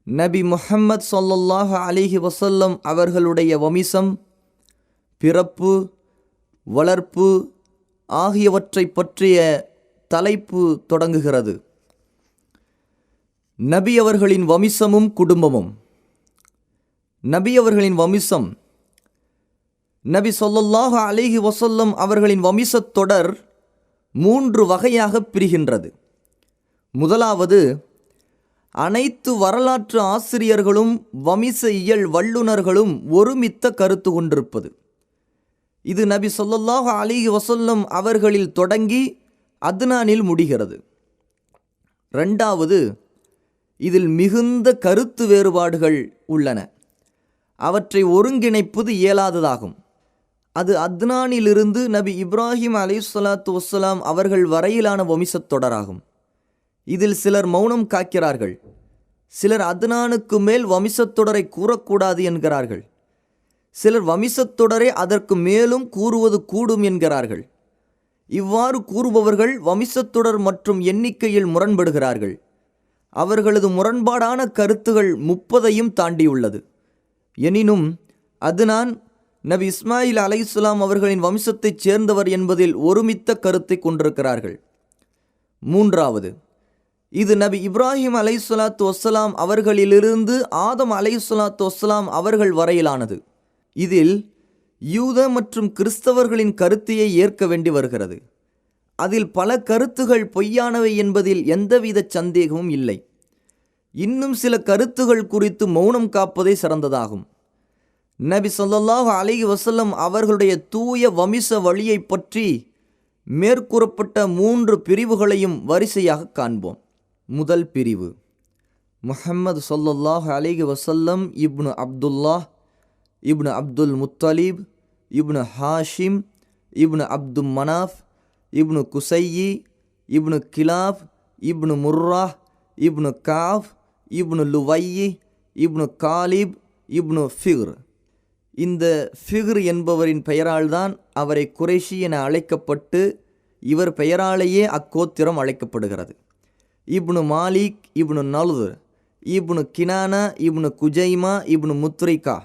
நபி முஹம்மது ஸல்லல்லாஹு அலைஹி வஸல்லம் அவர்களுடைய வம்சம், பிறப்பு, வளர்ப்பு ஆகியவற்றை பற்றிய தலைப்பு தொடங்குகிறது. நபி அவர்களின் வம்சமும் குடும்பமும். நபி அவர்களின் வம்சம், நபி ஸல்லல்லாஹு அலைஹி வஸல்லம் அவர்களின் வம்சத் தொடர் 3 வகையாக பிரிகின்றது. முதலாவது, அனைத்து வரலாற்று ஆசிரியர்களும் வம்ச இயல் வல்லுநர்களும் ஒருமித்த கருத்து கொண்டிருப்பது. இது நபி ஸல்லல்லாஹு அலைஹி வஸல்லம் அவர்களில் தொடங்கி அத்னானில் முடிகிறது. இரண்டாவது, இதில் மிகுந்த கருத்து வேறுபாடுகள் உள்ளன. அவற்றை ஒருங்கிணைப்பது இயலாததாகும். அது அத்னானிலிருந்து நபி இப்ராஹிம் அலைஹிஸ்ஸலாத்து வஸ்ஸலாம் அவர்கள் வரையிலான வம்சத் தொடராகும். இதில் சிலர் மௌனம் காக்கிறார்கள். சிலர் அத்னானுக்கு மேல் வம்சத் தொடரை கூறக்கூடாது என்கிறார்கள். சிலர் வம்சத் தொடரை அதற்கு மேலும் கூறுவது கூடும் என்கிறார்கள். இவ்வாறு கூறுபவர்கள் வம்சத் தொடர் மற்றும் எண்ணிக்கையில் முரண்படுகிறார்கள். அவர்களது முரண்பாடான கருத்துகள் 30ஐயும் தாண்டியுள்ளது. எனினும் அத்னான் நபி இஸ்மாயில் அலைஹிஸ்ஸலாம் அவர்களின் வம்சத்தைச் சேர்ந்தவர் என்பதில் ஒருமித்த கருத்தை கொண்டிருக்கிறார்கள். மூன்றாவது, இது நபி இப்ராஹிம் அலைஹிஸ்ஸலாத்து வஸ்ஸலாம் அவர்களிலிருந்து ஆதம் அலைஹிஸ்ஸலாத்து வஸ்ஸலாம் அவர்கள் வரையிலானது. இதில் யூத மற்றும் கிறிஸ்தவர்களின் கருத்தையே ஏற்க வேண்டி வருகிறது. அதில் பல கருத்துகள் பொய்யானவை என்பதில் எந்தவித சந்தேகமும் இல்லை. இன்னும் சில கருத்துகள் குறித்து மௌனம் காப்பதே சிறந்ததாகும். நபி ஸல்லல்லாஹு அலைஹி வஸல்லம் அவர்களுடைய தூய வம்ச வழியை பற்றி மேற்கூறப்பட்ட 3 பிரிவுகளையும் வரிசையாக காண்போம். முதல் பிரிவு, முஹம்மது ஸல்லல்லாஹு அலைஹி வஸல்லம் இப்னு அப்துல்லாஹ் இப்னு அப்துல் முத்தலிப் இப்னு ஹாஷிம் இப்னு அப்து மனாஃப் இப்னு குசையி இப்னு கிலாப் இப்னு முர்ராஹ் இப்னு காஃப் இப்னு லுவையி இப்னு காலிப் இப்னு ஃபிக்ர். இந்த ஃபிக்ர் என்பவரின் பெயரால்தான் அவரை குறைஷி என அழைக்கப்பட்டு இவர் பெயராலேயே அக்கோத்திரம் அழைக்கப்படுகிறது. இப்னு மாலிக் இப்னு நலுர் இப்னு கினானா இப்னு குஜைமா இப்னு முத்ரிகா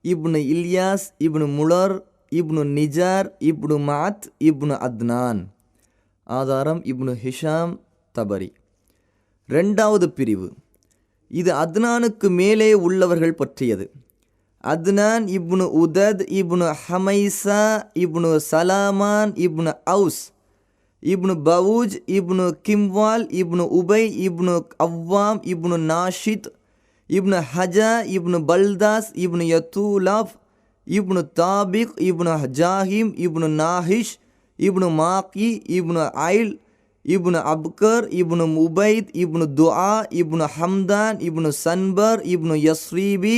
இப்னு இல்யாஸ் இப்னு முலர் இப்னு நிஜார் இப்னு மாத் இப்னு அத்னான். ஆதாரம் இப்னு ஹிஷாம் தபரி. இரண்டாவது பிரிவு, இது அத்னானுக்கு மேலே உள்ளவர்கள் பற்றியது. அத்னான் இப்னு உதத் இப்னு ஹமைசா இப்னு சலாமான் இப்னு அவுஸ் இப்னு பவுஜ் இப்னு கிம்வால் இப்னு உபை இப்னு அவ்வாம் இப்னு நாஷித் இப்னு ஹஜா இப்னு பல்தாஸ் இப்னு யத்தூலாப் இப்னு தாபிக் இப்னு ஜாஹிம் இப்னு நாஹிஷ் இப்னு மாக்கி இப்னு ஐல் இப்னு அப்கர் இப்னு உபைத் இப்னு துஆ இப்னு ஹம்தான் இப்னு சன்பர் இப்னு யஸ்ரீபி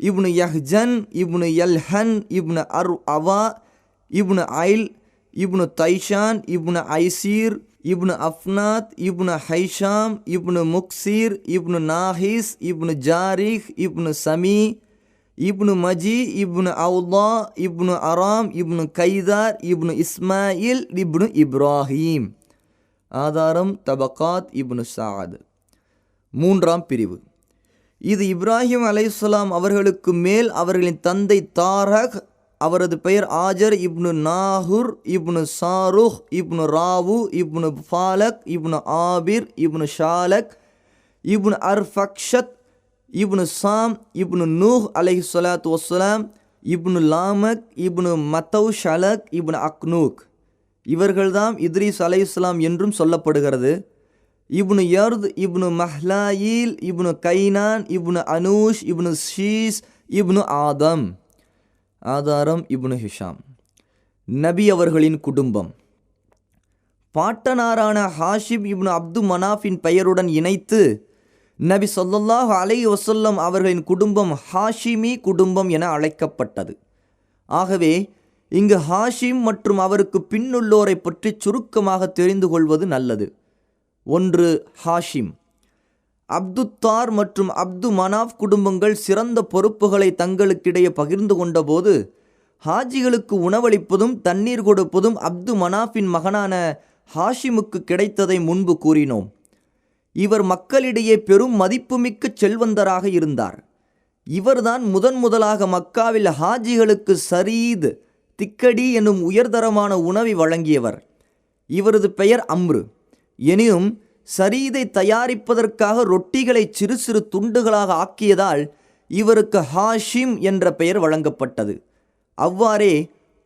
இப்னு யஹ்ஜன் இப்னு யல்ஹன் இப்னு அவா இப்னு ஐல் இப்னு தைஷான் இப்னு ஐசீர் இப்னு அஃப்னாத் இப்னு ஹைஷாம் இப்னு முக்சீர் இப்னு நாஹிஸ் இப்னு ஜாரிஹ் இப்னு சமி இப்னு மஜி இப்னு அவுதா இப்னு அராம் இப்னு கைதார் இப்னு இஸ்மாயில் இப்னு இப்ராஹீம். ஆதாரம் தபகாத் இப்னு சாத். மூன்றாம் பிரிவு, இது இப்ராஹிம் அலைஹிஸ்ஸலாம் அவர்களுக்கு மேல் அவர்களின் தந்தை தாரக், அவரது பெயர் ஆஜர் இப்னு நாஹுர் இப்னு சாருஹ் இப்னு ராவு இப்னு ஃபாலக் இப்னு ஆபிர் இப்னு ஷாலக் இப்னு அர்ஃபக்ஷத் இப்னு சாம் இப்னு நூஹ் அலைஹிஸ்ஸலாத்து வஸ்ஸலாம் இப்னு லாமக் இப்னு மத்தௌஷலக் இப்னு அக்னூக். இவர்கள்தாம் இத்ரீஸ் அலைஹிஸ்ஸலாம் என்றும் சொல்லப்படுகிறது. இப்னு யர்த் இப்னு மஹ்லாயில் இப்னு கைனான் இப்னு அனூஷ் இப்னு ஷீஸ் இப்னு ஆதம். ஆதாரம் இப்னு ஹிஷாம். நபி அவர்களின் குடும்பம். பாட்டனாரான ஹாஷிம் இப்னு அப்து மனாஃபின் பெயருடன் இணைத்து நபி ஸல்லல்லாஹு அலைஹி வஸல்லம் அவர்களின் குடும்பம் ஹாஷிமி குடும்பம் என அழைக்கப்பட்டது. ஆகவே இங்கு ஹாஷிம் மற்றும் அவருக்கு பின்னுள்ளோரை பற்றி சுருக்கமாக தெரிந்து கொள்வது நல்லது. 1. ஹாஷிம். அப்துத்தார் மற்றும் அப்து மனாஃப் குடும்பங்கள் சிறந்த பொறுப்புகளை தங்களுக்கிடையே பகிர்ந்து கொண்டபோது ஹாஜிகளுக்கு உணவளிப்பதும் தண்ணீர் கொடுப்பதும் அப்து மனாஃபின் மகனான ஹாஷிமுக்கு கிடைத்ததை முன்பு கூறினோம். இவர் மக்களிடையே பெரும் மதிப்புமிக்க செல்வந்தராக இருந்தார். இவர்தான் முதலாக மக்காவில் ஹாஜிகளுக்கு சரீத், திக்கடி என்னும் உயர்தரமான உணவை வழங்கியவர். இவரது பெயர் அம்ரு. எனினும் சரீதை தயாரிப்பதற்காக ரொட்டிகளை சிறு சிறு துண்டுகளாக ஆக்கியதால் இவருக்கு ஹாஷிம் என்ற பெயர் வழங்கப்பட்டது. அவ்வாறே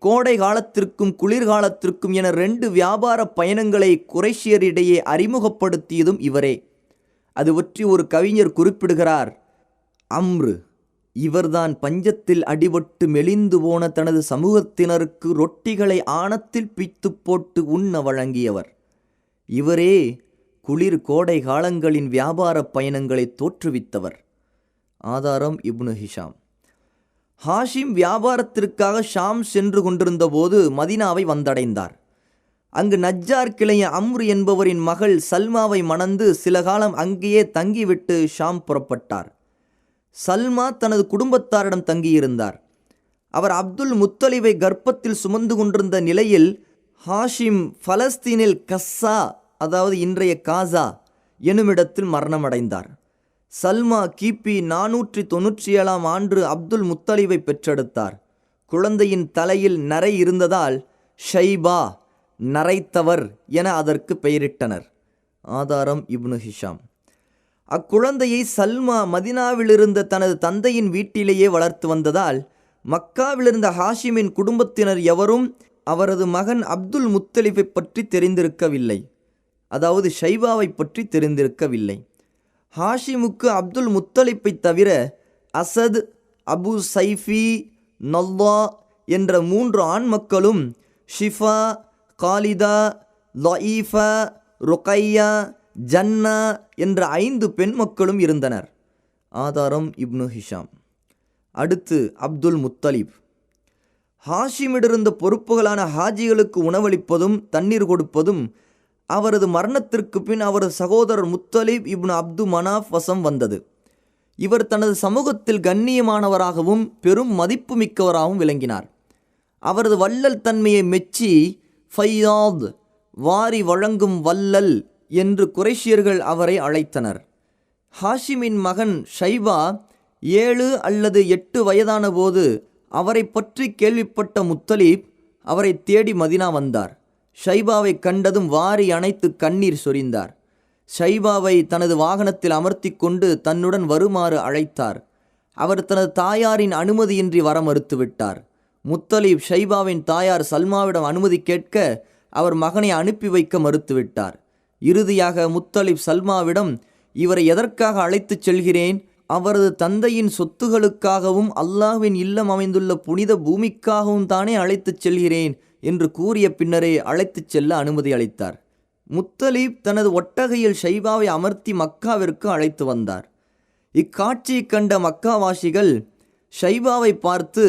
கோடை காலத்திற்கும் குளிர்காலத்திற்கும் என 2 வியாபார பயணங்களை குறைஷியரிடையே அறிமுகப்படுத்தியதும் இவரே. அது பற்றி ஒரு கவிஞர் குறிப்பிடுகிறார், அம்ரு இவர்தான் பஞ்சத்தில் அடிபட்டு மெலிந்து போன தனது சமூகத்தினருக்கு ரொட்டிகளை ஆணத்தில் பிய்த்து போட்டு உண்ண வழங்கியவர். இவரே குளிர் கோடை காலங்களின் வியாபார பயணங்களை தோற்றுவித்தவர். ஆதாரம் இப்னு ஹிஷாம். ஹாஷிம் வியாபாரத்திற்காக ஷாம் சென்று கொண்டிருந்த போது மதினாவை வந்தடைந்தார். அங்கு நஜ்ஜார் கிளைய அம்ரு என்பவரின் மகள் சல்மாவை மணந்து சில காலம் அங்கேயே தங்கிவிட்டு ஷாம் புறப்பட்டார். சல்மா தனது குடும்பத்தாரிடம் தங்கியிருந்தார். அவர் அப்துல் முத்தலிபை கர்ப்பத்தில் சுமந்து கொண்டிருந்த நிலையில் ஹாஷிம் பலஸ்தீனில் கஸ்ஸா, அதாவது இன்றைய காசா எனுமிடத்தில் மரணமடைந்தார். சல்மா கிபி 497 ஆண்டு அப்துல் முத்தலிபை பெற்றெடுத்தார். குழந்தையின் தலையில் நரை இருந்ததால் ஷைபா, நரைத்தவர் என அதற்கு பெயரிட்டனர். ஆதாரம் இப்னு ஹிஷாம். அக்குழந்தையை சல்மா மதினாவிலிருந்த தனது தந்தையின் வீட்டிலேயே வளர்த்து வந்ததால் மக்காவிலிருந்த ஹாஷிமின் குடும்பத்தினர் எவரும் அவரது மகன் அப்துல் முத்தலிபை பற்றி தெரிந்திருக்கவில்லை, அதாவது ஷைபாவை பற்றி தெரிந்திருக்கவில்லை. ஹாஷிமுக்கு அப்துல் முத்தலிப்பை தவிர அசத், அபு சைஃபி, நல்லா என்ற 3 ஆண் மக்களும், ஷிஃபா, காலிதா, லஈஃபா, ருக்கையா, ஜன்னா என்ற 5 பெண் மக்களும் இருந்தனர். ஆதாரம் இப்னு ஹிஷாம். அடுத்து அப்துல் முத்தலிப். ஹாஷிமிடிருந்த பொறுப்புகளான ஹாஜிகளுக்கு உணவளிப்பதும் தண்ணீர் கொடுப்பதும் அவரது மரணத்திற்கு பின் அவரது சகோதரர் முத்தலிப் இப்னு அப்து மனாஃப் வசம் வந்தது. இவர் தனது சமூகத்தில் கண்ணியமானவராகவும் பெரும் மதிப்பு மிக்கவராகவும் விளங்கினார். அவரது வள்ளல் தன்மையை மெச்சி ஃபையாத், வாரி வழங்கும் வள்ளல் என்று குறைஷியர்கள் அவரை அழைத்தனர். ஹாஷிமின் மகன் ஷைபா 7 அல்லது 8 வயதான போது அவரை பற்றி கேள்விப்பட்ட முத்தலிப் அவரை தேடி மதினா வந்தார். ஷைபாவை கண்டதும் வாரி அணைத்து கண்ணீர் சொரிந்தார். ஷைபாவை தனது வாகனத்தில் அமர்த்தி கொண்டு தன்னுடன் வருமாறு அழைத்தார். அவர் தனது தாயாரின் அனுமதியின்றி வர மறுத்துவிட்டார். முத்தலிப் ஷைபாவின் தாயார் சல்மாவிடம் அனுமதி கேட்க அவர் மகனை அனுப்பி வைக்க மறுத்துவிட்டார். இறுதியாக முத்தலிப் சல்மாவிடம், இவரை எதற்காக அழைத்துச் செல்கிறேன்? அவரது தந்தையின் சொத்துகளுக்காகவும் அல்லாஹ்வின் இல்லம் அமைந்துள்ள புனித பூமிக்காகவும் தானே அழைத்துச் செல்கிறேன் என்று கூறிய பின்னரே அழைத்துச் செல்ல அனுமதி அளித்தார். முத்தலிப் தனது ஒட்டகையில் ஷைபாவை அமர்த்தி மக்காவிற்கு அழைத்து வந்தார். இக்காட்சியை கண்ட மக்காவாசிகள் ஷைபாவை பார்த்து,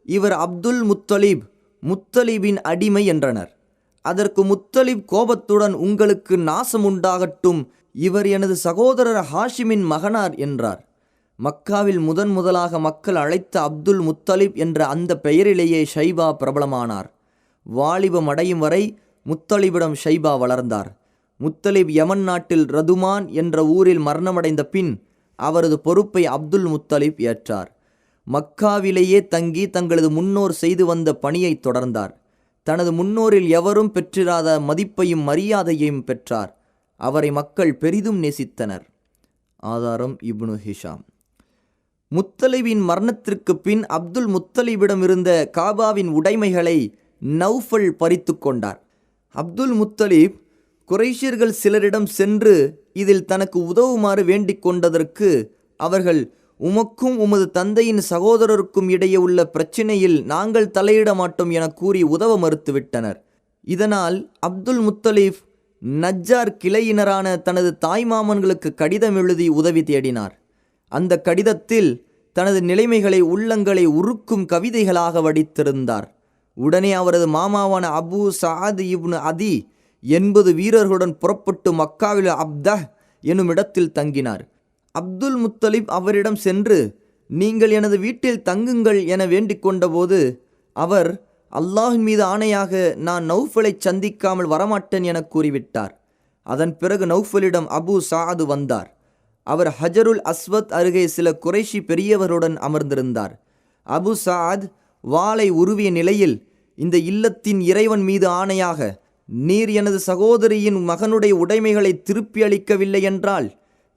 இவர் அப்துல் முத்தலிப், முத்தலிபின் அடிமை என்றனர். அதற்கு முத்தலிப் கோபத்துடன், உங்களுக்கு நாசம் உண்டாகட்டும், இவர் எனது சகோதரர் ஹாஷிமின் மகனார் என்றார். மக்காவில் முதலாக மக்கள் அழைத்த அப்துல் முத்தலிப் என்ற அந்த பெயரிலேயே ஷைபா பிரபலமானார். வாலிபம் அடையும் வரை முத்தலிபிடம் ஷைபா வளர்ந்தார். முத்தலிப் யமன் நாட்டில் ரதுமான் என்ற ஊரில் மரணமடைந்த பின் அவரது பொறுப்பை அப்துல் முத்தலிப் ஏற்றார். மக்காவிலேயே தங்கி தங்களது முன்னோர் செய்து வந்த பணியை தொடர்ந்தார். தனது முன்னோரில் எவரும் பெற்றிராத மதிப்பையும் மரியாதையையும் பெற்றார். அவரை மக்கள் பெரிதும் நேசித்தனர். ஆதாரம் இப்னு ஹிஷாம். முத்தலிபின் மரணத்திற்கு பின் அப்துல் முத்தலிபிடம் இருந்த காபாவின் உடைமைகளை நௌஃபல் பறித்து கொண்டார். அப்துல் முத்தலிப் குறைஷியர்கள் சிலரிடம் சென்று இதில் தனக்கு உதவுமாறு வேண்டிக் கொண்டதற்கு அவர்கள், உமக்கும் உமது தந்தையின் சகோதரருக்கும் இடையே உள்ள பிரச்சினையில் நாங்கள் தலையிட மாட்டோம் என கூறி உதவ மறுத்துவிட்டனர். இதனால் அப்துல் முத்தலிப் நஜ்ஜார் கிளையினரான தனது தாய்மாமன்களுக்கு கடிதம் எழுதி உதவி தேடினார். அந்த கடிதத்தில் தனது நிலைமைகளை உள்ளங்களை உருக்கும் கவிதைகளாக வடித்திருந்தார். உடனே அவரது மாமாவான அபு சஅத் இப்னு அதி 80 வீரர்களுடன் புறப்பட்டு மக்காவில் அப்தஹ் எனும் இடத்தில் தங்கினார். அப்துல் முத்தலிப் அவரிடம் சென்று, நீங்கள் எனது வீட்டில் தங்குங்கள் என வேண்டிக் கொண்டபோது அவர், அல்லாஹின் மீது ஆணையாக நான் நௌஃபலை சந்திக்காமல் வரமாட்டேன் என கூறிவிட்டார். அதன் பிறகு நௌஃபலிடம் அபு சாத் வந்தார். அவர் ஹஜருல் அஸ்வத் அருகே சில குறைஷி பெரியவருடன் அமர்ந்திருந்தார். அபு சாத் வாளை உருவிய நிலையில், இந்த இல்லத்தின் இறைவன் மீது ஆணையாக, நீர் எனது சகோதரியின் மகனுடைய உடைமைகளை திருப்பி அளிக்கவில்லை என்றால்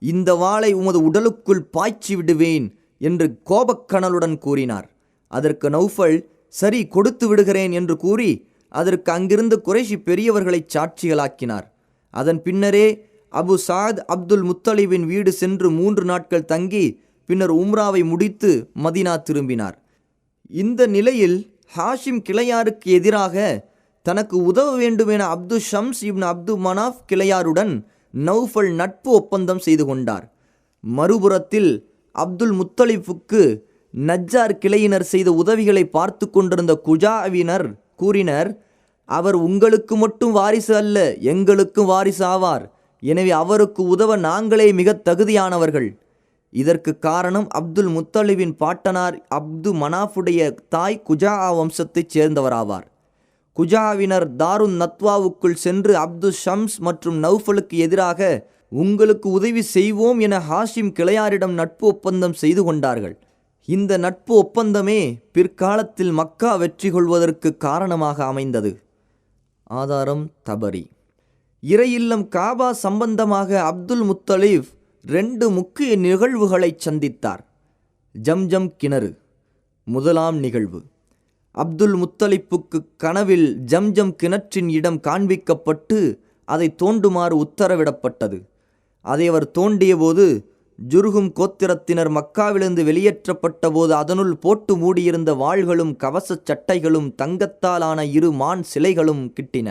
இந்த வாளை உமது உடலுக்குள் பாய்ச்சி விடுவேன் என்று கோபக்கனலுடன் கூறினார். அதற்கு நௌஃபல், சரி கொடுத்து விடுகிறேன் என்று கூறி அதற்கு அங்கிருந்து குறைஷி பெரியவர்களை சாட்சிகளாக்கினார். அதன் பின்னரே அபு சாத் அப்துல் முத்தலிபின் வீடு சென்று 3 நாட்கள் தங்கி பின்னர் உம்ராவை முடித்து மதீனா திரும்பினார். இந்த நிலையில் ஹாஷிம் கிளையாருக்கு எதிராக தனக்கு உதவ வேண்டும் என அப்து ஷம்ஸ் இப்னு அப்து மனாஃப் கிளையாருடன் நௌஃபல் நட்பு ஒப்பந்தம் செய்து கொண்டார். மறுபுறத்தில் அப்துல் முத்தலிஃபுக்கு நஜ்ஜார் கிளையினர் செய்த உதவிகளை பார்த்து கொண்டிருந்த குஜாவினர் கூறினர், அவர் உங்களுக்கு மட்டும் வாரிசு அல்ல, எங்களுக்கும் வாரிசு ஆவார். எனவே அவருக்கு உதவ நாங்களே மிக தகுதியானவர்கள். இதற்கு காரணம் அப்துல் முத்தலிபின் பாட்டனார் அப்து மனாஃபுடைய தாய் குஜா வம்சத்தைச் சேர்ந்தவராவார். குஜாவினர் தாருன் நத்வாவுக்குள் சென்று அப்து ஷம்ஸ் மற்றும் நௌஃபலுக்கு எதிராக உங்களுக்கு உதவி செய்வோம் என ஹாஷிம் கிளையாரிடம் நட்பு ஒப்பந்தம் செய்து கொண்டார்கள். இந்த நட்பு ஒப்பந்தமே பிற்காலத்தில் மக்கா வெற்றி கொள்வதற்கு காரணமாக அமைந்தது. ஆதாரம் தபரி. இறையில்லம் காபா சம்பந்தமாக அப்துல் முத்தலிப் 2 முக்கிய நிகழ்வுகளை சந்தித்தார். ஜம்ஜம் கிணறு. முதலாம் நிகழ்வு, அப்துல் முத்தலிப்புக்கு கனவில் ஜம்ஜம் கிணற்றின் இடம் காண்பிக்கப்பட்டு அதை தோண்டுமாறு உத்தரவிடப்பட்டது. அதை அவர் தோண்டிய போது ஜுர்ஹும் கோத்திரத்தினர் மக்காவிலிருந்து வெளியேற்றப்பட்ட போது அதனுள் போட்டு மூடியிருந்த வாள்களும் கவச சட்டைகளும் தங்கத்தாலான 2 மான் சிலைகளும் கிட்டின.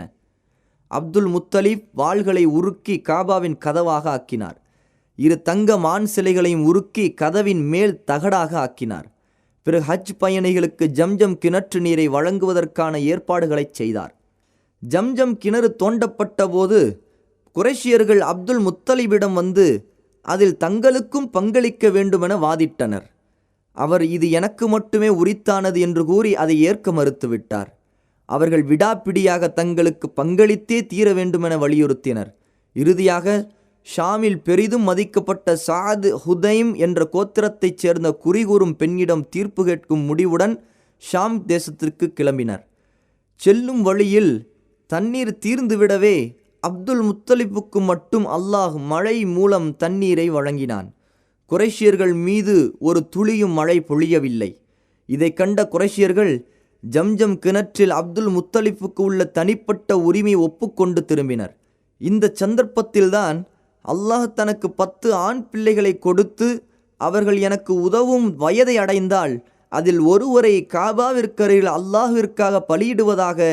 அப்துல் முத்தலிப் வாள்களை உருக்கி காபாவின் கதவாக ஆக்கினார். 2 தங்க மான் சிலைகளையும் உருக்கி கதவின் மேல் தகடாக ஆக்கினார். பிறகு ஹஜ் பயணிகளுக்கு ஜம்ஜம் கிணற்று நீரை வழங்குவதற்கான ஏற்பாடுகளை செய்தார். ஜம்ஜம் கிணறு தோண்டப்பட்ட போது குறைஷியர்கள் அப்துல் முத்தலிபிடம் வந்து அதில் தங்களுக்கும் பங்களிக்க வேண்டுமென வாதிட்டனர். அவர் இது எனக்கு மட்டுமே உரித்தானது என்று கூறி அதை ஏற்க மறுத்துவிட்டார். அவர்கள் விடாப்பிடியாக தங்களுக்கு பங்களித்தே தீர வேண்டுமென வலியுறுத்தினர். இறுதியாக ஷாமில் பெரிதும் மதிக்கப்பட்ட சாத் ஹுதைம் என்ற கோத்திரத்தைச் சேர்ந்த குறிகூறும் பெண்ணிடம் தீர்ப்பு கேட்கும் முடிவுடன் ஷாம் தேசத்திற்கு கிளம்பினர். செல்லும் வழியில் தண்ணீர் தீர்ந்துவிடவே அப்துல் முத்தலிப்புக்கு மட்டும் அல்லாஹ் மழை மூலம் தண்ணீரை வழங்கினான். குறைஷியர்கள் மீது ஒரு துளியும் மழை பொழியவில்லை. இதை கண்ட குறைஷியர்கள் ஜம்ஜம் கிணற்றில் அப்துல் முத்தலிப்புக்கு உள்ள தனிப்பட்ட உரிமை ஒப்புக்கொண்டு திரும்பினர். இந்த சந்தர்ப்பத்தில்தான் அல்லாஹ் தனக்கு 10 ஆண் பிள்ளைகளை கொடுத்து அவர்கள் எனக்கு உதவும் வயதை அடைந்தால் அதில் ஒருவரை காபாவிற்கரையில் அல்லாஹ்விற்காக பலியிடுவதாக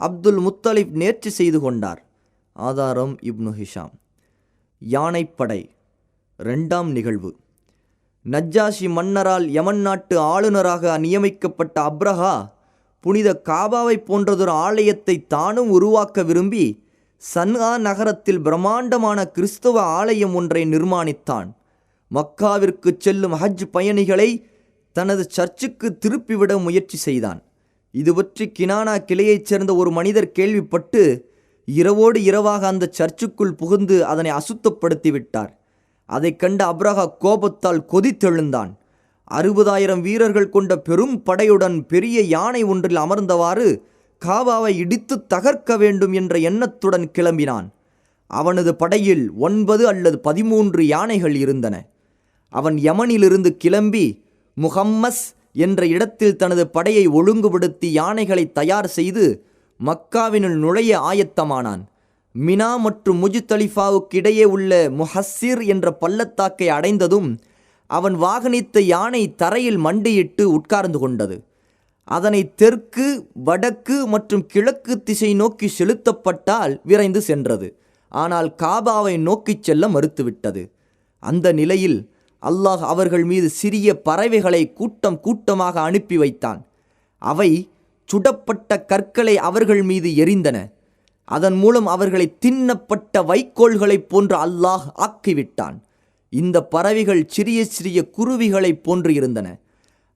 அப்துல் முத்தலிப் நேர்ச்சி செய்து கொண்டார். ஆதாரம் இப்னு ஹிஷாம். யானைப்படை. 2ஆம் நிகழ்வு, நஜ்ஜாஷி மன்னரால் யமன் நாட்டு ஆளுநராக நியமிக்கப்பட்ட அப்ரஹா புனித காபாவை போன்றதொரு ஆலயத்தை தானும் உருவாக்க விரும்பி சன்ஆ நகரத்தில் பிரம்மாண்டமான கிறிஸ்தவ ஆலயம் ஒன்றை நிர்மாணித்தான். மக்காவிற்கு செல்லும் ஹஜ் பயணிகளை தனது சர்ச்சுக்கு திருப்பிவிட முயற்சி செய்தான். இது பற்றி கினானா கிளையைச் சேர்ந்த ஒரு மனிதர் கேள்விப்பட்டு இரவோடு இரவாக அந்த சர்ச்சுக்குள் புகுந்து அதனை அசுத்தப்படுத்தி விட்டார். அதை கண்ட அப்ரஹா கோபத்தால் கொதித்தெழுந்தான். 60,000 வீரர்கள் கொண்ட பெரும் படையுடன் பெரிய யானை ஒன்றில் அமர்ந்தவாறு காபாவை இடித்து தகர்க்க வேண்டும் என்ற எண்ணத்துடன் கிளம்பினான். அவனது படையில் 9 அல்லது 13 யானைகள் இருந்தன. அவன் யமனிலிருந்து கிளம்பி முஹம்மஸ் என்ற இடத்தில் தனது படையை ஒழுங்குபடுத்தி யானைகளை தயார் செய்து மக்காவினுள் நுழைய ஆயத்தமானான். மினா மற்றும் முஜ்தலிஃபாவுக்கு இடையே உள்ள முஹஸ்ஸிர் என்ற பள்ளத்தாக்கை அடைந்ததும் அவன் வாகனித்த யானை தரையில் மண்டியிட்டு உட்கார்ந்து கொண்டது. அதனை தெற்கு, வடக்கு மற்றும் கிழக்கு திசை நோக்கி செலுத்தப்பட்டால் விரைந்து சென்றது. ஆனால் காபாவை நோக்கிச் செல்ல மறுத்துவிட்டது. அந்த நிலையில் அல்லாஹ் அவர்கள் மீது சிறிய பறவைகளை கூட்டம் கூட்டமாக அனுப்பி வைத்தான். அவை சுடப்பட்ட கற்களை அவர்கள் மீது எறிந்தன. அதன் மூலம் அவர்களை தின்னப்பட்ட வைக்கோல்களைப் போன்று அல்லாஹ் ஆக்கிவிட்டான். இந்த பறவைகள் சிறிய சிறிய குருவிகளைப் போன்று இருந்தன.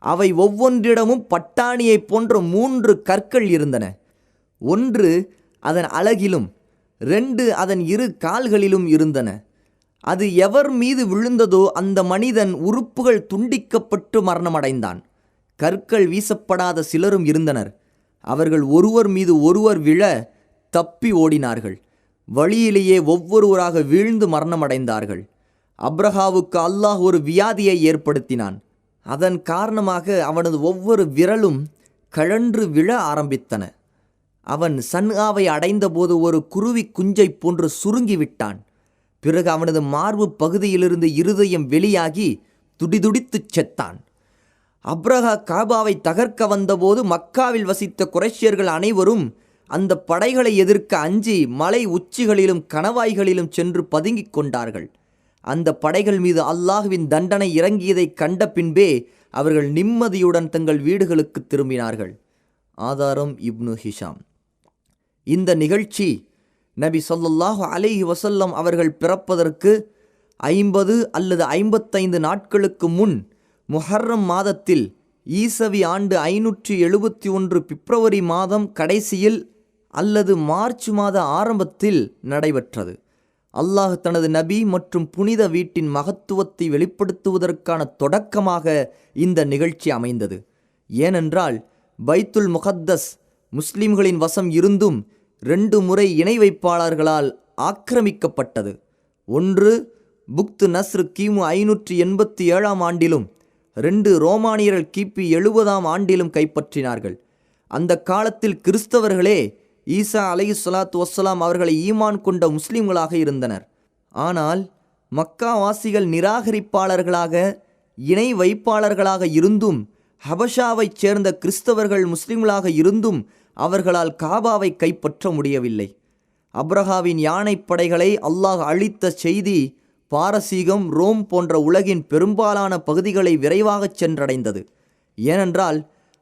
அவை ஒவ்வொன்றிடமும் பட்டாணியைப் போன்ற 3 கற்கள் இருந்தன. ஒன்று அதன் அழகிலும், 2 அதன் 2 கால்களிலும் இருந்தன. அது எவர் மீது விழுந்ததோ அந்த மனிதன் உறுப்புகள் துண்டிக்கப்பட்டு மரணமடைந்தான். கற்கள் வீசப்படாத சிலரும் இருந்தனர். அவர்கள் ஒருவர் மீது ஒருவர் விழ தப்பி ஓடினார்கள். வழியிலேயே ஒவ்வொருவராக வீழ்ந்து மரணமடைந்தார்கள். அப்ரஹாவுக்கு அல்லாஹ் ஒரு வியாதியை ஏற்படுத்தினான். அதன் காரணமாக அவனது ஒவ்வொரு விரலும் கழன்று விழ ஆரம்பித்தன. அவன் சன்ஆவை அடைந்தபோது ஒரு குருவி குஞ்சை போன்று சுருங்கிவிட்டான். பிறகு அவனது மார்பு பகுதியிலிருந்து இருதயம் வெளியாகி துடிதுடித்துச் செத்தான். அப்ரஹா காபாவை தகர்க்க வந்தபோது மக்காவில் வசித்த குறைஷியர்கள் அனைவரும் அந்த படைகளை எதிர்க்க அஞ்சி மலை உச்சிகளிலும் கணவாய்களிலும் சென்று பதுங்கிக் கொண்டார்கள். அந்த படைகள் மீது அல்லாஹ்வின் தண்டனை இறங்கியதை கண்ட பின்பே அவர்கள் நிம்மதியுடன் தங்கள் வீடுகளுக்கு திரும்பினார்கள். ஆதாரம் இப்னு ஹிஷாம். இந்த நிகழ்ச்சி நபி ஸல்லல்லாஹு அலைஹி வஸல்லம் அவர்கள் பிறப்பதற்கு 50 அல்லது 55 நாட்களுக்கு முன் முஹர்ரம் மாதத்தில் ஈசவி ஆண்டு 571 பிப்ரவரி மாதம் கடைசியில் அல்லது மார்ச் மாத ஆரம்பத்தில் நடைபெற்றது. அல்லாஹ் தனது நபி மற்றும் புனித வீட்டின் மகத்துவத்தை வெளிப்படுத்துவதற்கான தொடக்கமாக இந்த நிகழ்ச்சி அமைந்தது. ஏனென்றால் பைத்துல் முகத்தஸ் முஸ்லிம்களின் வசம் இருந்தும் 2 முறை இணை வைப்பாளர்களால் ஆக்கிரமிக்கப்பட்டது. ஒன்று புக்து நஸ்ர் கிமு 587 ஆண்டிலும் 2 ரோமானியர்கள் கிபி 70 ஆண்டிலும் கைப்பற்றினார்கள். அந்த காலத்தில் கிறிஸ்தவர்களே ஈசா அலைஹிஸ்ஸலாத்து வஸ்ஸலாம் அவர்களை ஈமான் கொண்ட முஸ்லிம்களாக இருந்தனர். ஆனால் மக்காவாசிகள் நிராகரிப்பாளர்களாக இணை வைப்பாளர்களாக இருந்தும் ஹபஷாவைச் சேர்ந்த கிறிஸ்தவர்கள் முஸ்லிம்களாக இருந்தும் அவர்களால் காபாவை கைப்பற்ற முடியவில்லை. அப்ரஹாவின் யானைப்படைகளை அல்லாஹ் அழித்த செய்தி பாரசீகம், ரோம் போன்ற உலகின் பெரும்பாலான பகுதிகளை விரைவாகச் சென்றடைந்தது. ஏனென்றால்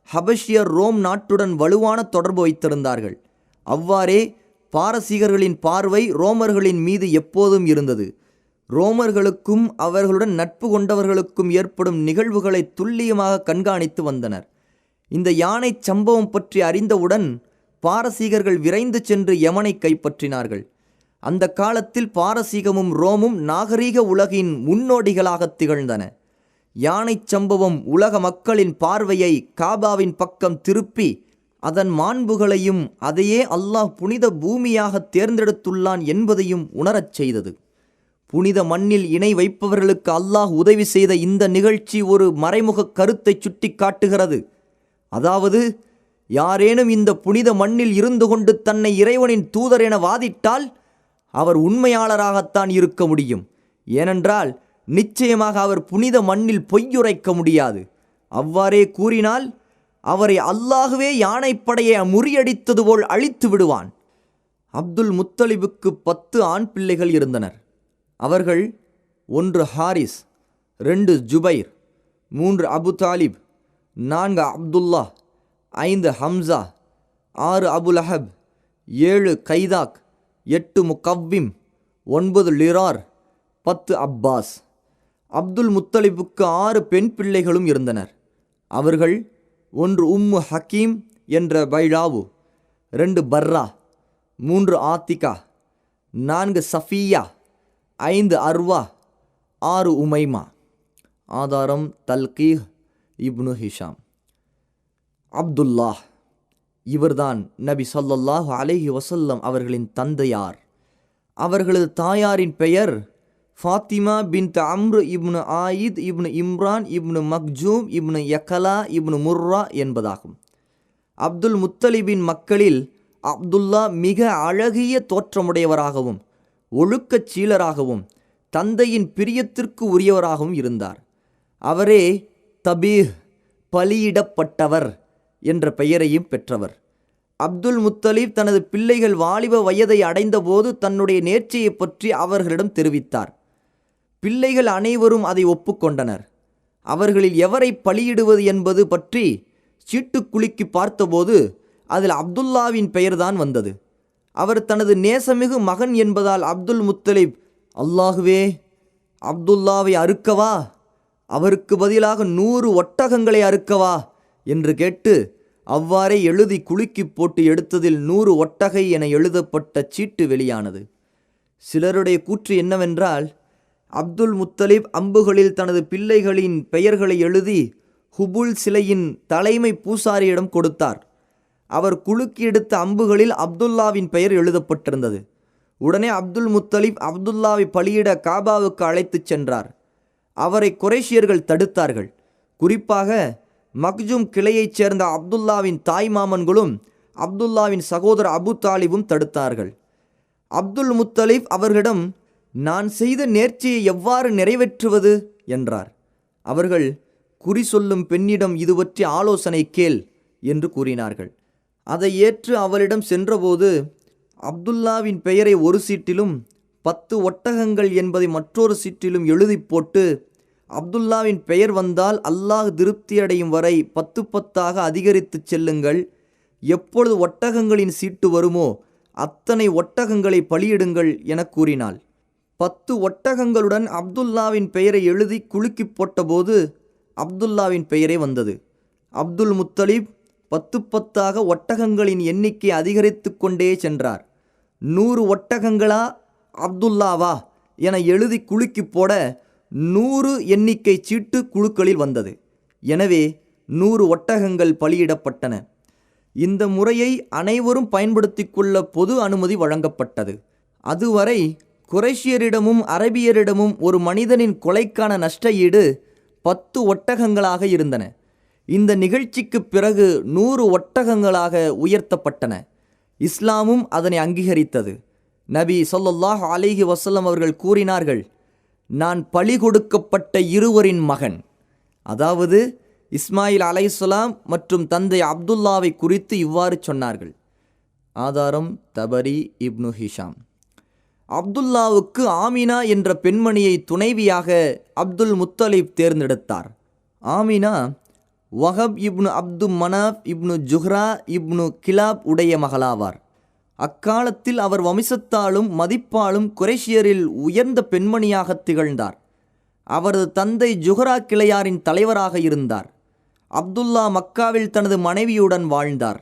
ஹபஷியர் ரோம் நாட்டுடன் வலுவான தொடர்பு வைத்திருந்தார்கள். அவ்வாறே பாரசீகர்களின் பார்வை ரோமர்களின் மீது எப்போதும் இருந்தது. ரோமர்களுக்கும் அவர்களுடன் நட்பு கொண்டவர்களுக்கும் ஏற்படும் நிகழ்வுகளை துல்லியமாக கண்காணித்து வந்தனர். இந்த யானை சம்பவம் பற்றி அறிந்தவுடன் பாரசீகர்கள் விரைந்து சென்று யமனை கைப்பற்றினார்கள். அந்த காலத்தில் பாரசீகமும் ரோமும் நாகரீக உலகின் முன்னோடிகளாக திகழ்ந்தன. யானை சம்பவம் உலக மக்களின் பார்வையை காபாவின் பக்கம் திருப்பி அதன் மாண்புகளையும் அதையே அல்லாஹ் புனித பூமியாக தேர்ந்தெடுத்துள்ளான் என்பதையும் உணரச் செய்தது. புனித மண்ணில் இணை வைப்பவர்களுக்கு அல்லாஹ் உதவி செய்த இந்த நிகழ்ச்சி ஒரு மறைமுக கருத்தை சுட்டி காட்டுகிறது. அதாவது, யாரேனும் இந்த புனித மண்ணில் இருந்து கொண்டு தன்னை இறைவனின் தூதர் என வாதிட்டால் அவர் உண்மையாளராகத்தான் இருக்க முடியும். ஏனென்றால் நிச்சயமாக அவர் புனித மண்ணில் பொய்யுரைக்க முடியாது. அவ்வாறே கூறினால் அவரை அல்லாஹுவே யானைப்படையை முறியடித்தது போல் அழித்து விடுவான். அப்துல் முத்தலிபுக்கு 10 ஆண் பிள்ளைகள் இருந்தனர். அவர்கள் 1 ஹாரிஸ், 2 ஜுபைர், 3 அபு தாலிப், 4 அப்துல்லா, 5 ஹம்சா, 6 அபுலஹப், 7 கைதாக், 8 முகவ்விம், 9 லிரார், 10 அப்பாஸ். அப்துல் முத்தலிபுக்கு 6 பெண் பிள்ளைகளும் இருந்தனர். அவர்கள் 1 உம்மு ஹக்கீம் என்ற பைலாவு, 2 பர்ரா, 3 ஆத்திகா, 4 சஃபியா, 5 அர்வா, 6 உமைமா. ஆதாரம் தல்கீஹ் இப்னு ஹிஷாம். அப்துல்லாஹ் இவர்தான் நபி ஸல்லல்லாஹு அலைஹி வஸல்லம் அவர்களின் தந்தையார். அவர்களது தாயாரின் பெயர் ஃபாத்திமா பின்த் அம்ரு இப்னு ஆயித் இப்னு இம்ரான் இப்னு மக்ஜூம் இப்னு யக்கலா இப்னு முர்ரா என்பதாகும். அப்துல் முத்தலிபின் மக்களில் அப்துல்லா மிக அழகிய தோற்றமுடையவராகவும் ஒழுக்கச் சீலராகவும் தந்தையின் பிரியத்திற்கு உரியவராகவும் இருந்தார். அவரே தபீஹ், பலியிடப்பட்டவர் என்ற பெயரையும் பெற்றவர். அப்துல் முத்தலிப் தனது பிள்ளைகள் வாலிப வயதை அடைந்தபோது தன்னுடைய நேர்ச்சையை பற்றி அவர்களிடம் தெரிவித்தார். பிள்ளைகள் அனைவரும் அதை ஒப்புக்கொண்டனர். அவர்களில் எவரை பலியிடுவது என்பது பற்றி சீட்டுக்குலுக்கி பார்த்தபோது அதில் அப்துல்லாவின் பெயர்தான் வந்தது. அவர் தனது நேசமிகு மகன் என்பதால் அப்துல் முத்தலிப், அல்லாஹுவே, அப்துல்லாவை அறுக்கவா, அவருக்கு பதிலாக 100 ஒட்டகங்களை அறுக்கவா என்று கேட்டு அவ்வாறே எழுதி குலுக்கி போட்டு எடுத்ததில் 100 ஒட்டகை என எழுதப்பட்ட சீட்டு வெளியானது. சிலருடைய கூற்று என்னவென்றால், அப்துல் முத்தலிப் அம்புகளில் தனது பிள்ளைகளின் பெயர்களை எழுதி ஹுபுல் சிலையின் தலைமை பூசாரியிடம் கொடுத்தார். அவர் குலுக்கி எடுத்த அம்புகளில் அப்துல்லாவின் பெயர் எழுதப்பட்டிருந்தது. உடனே அப்துல் முத்தலிப் அப்துல்லாவை பலியிட காபாவுக்கு அழைத்துச் சென்றார். அவரை குறைஷியர்கள் தடுத்தார்கள். குறிப்பாக மக்ஜூம் கிளையைச் சேர்ந்த அப்துல்லாவின் தாய் மாமன்களும் அப்துல்லாவின் சகோதரர் அபு தாலிபும் தடுத்தார்கள். அப்துல் முத்தலிப் அவர்களிடம், நான் செய்த நேர்ச்சியை எவ்வாறு நிறைவேற்றுவது என்றார். அவர்கள், குறி சொல்லும் பெண்ணிடம் இது பற்றி ஆலோசனை கேள் என்று கூறினார்கள். அதை ஏற்று அவளிடம் சென்றபோது அப்துல்லாவின் பெயரை ஒரு சீட்டிலும் 10 ஒட்டகங்கள் என்பதை மற்றொரு சீட்டிலும் எழுதி போட்டு, அப்துல்லாவின் பெயர் வந்தால் அல்லாஹ் திருப்தியடையும் வரை 10 அதிகரித்து செல்லுங்கள். எப்பொழுது ஒட்டகங்களின் சீட்டு வருமோ அத்தனை ஒட்டகங்களை பலியிடுங்கள் என கூறினாள். 10 ஒட்டகங்களுடன் அப்துல்லாவின் பெயரை எழுதி குலுக்கி போட்டபோது அப்துல்லாவின் பெயரே வந்தது. அப்துல் முத்தலிப் 10 ஒட்டகங்களின் எண்ணிக்கை அதிகரித்து கொண்டே சென்றார். 100 ஒட்டகங்களா அப்துல்லாவா என எழுதி குலுக்கி போட 100 எண்ணிக்கை சீட்டு குழுக்களில் வந்தது. எனவே 100 ஒட்டகங்கள் பலியிடப்பட்டன. இந்த முறையை அனைவரும் பயன்படுத்தி கொள்ள பொது அனுமதி வழங்கப்பட்டது. அதுவரை குறைஷியரிடமும் அரபியரிடமும் ஒரு மனிதனின் கொலைக்கான நஷ்ட ஈடு 10 ஒட்டகங்களாக இருந்தன. இந்த நிகழ்ச்சிக்கு பிறகு 100 ஒட்டகங்களாக உயர்த்தப்பட்டன. இஸ்லாமும் அதனை அங்கீகரித்தது. நபி ஸல்லல்லாஹு அலைஹி வஸல்லம் அவர்கள் கூறினார்கள், நான் பலி கொடுக்கப்பட்ட இருவரின் மகன், அதாவது இஸ்மாயில் அலைஹிஸ்ஸலாம் மற்றும் தந்தை அப்துல்லாவை குறித்து இவ்வாறு சொன்னார்கள். ஆதாரம் தபரி, இப்னு ஹிஷாம். அப்துல்லாவுக்கு ஆமினா என்ற பெண்மணியை துணைவியாக அப்துல் முத்தலிப் தேர்ந்தெடுத்தார். ஆமினா வஹப் இப்னு அப்து மனாப் இப்னு ஜுஹ்ரா இப்னு கிலாப் உடைய மகளாவார். அக்காலத்தில் அவர் வம்சத்தாலும் மதிப்பாலும் குறைஷியரில் உயர்ந்த பெண்மணியாக திகழ்ந்தார். அவரது தந்தை ஜுஹ்ரா கிளையாரின் தலைவராக இருந்தார். அப்துல்லா மக்காவில் தனது மனைவியுடன் வாழ்ந்தார்.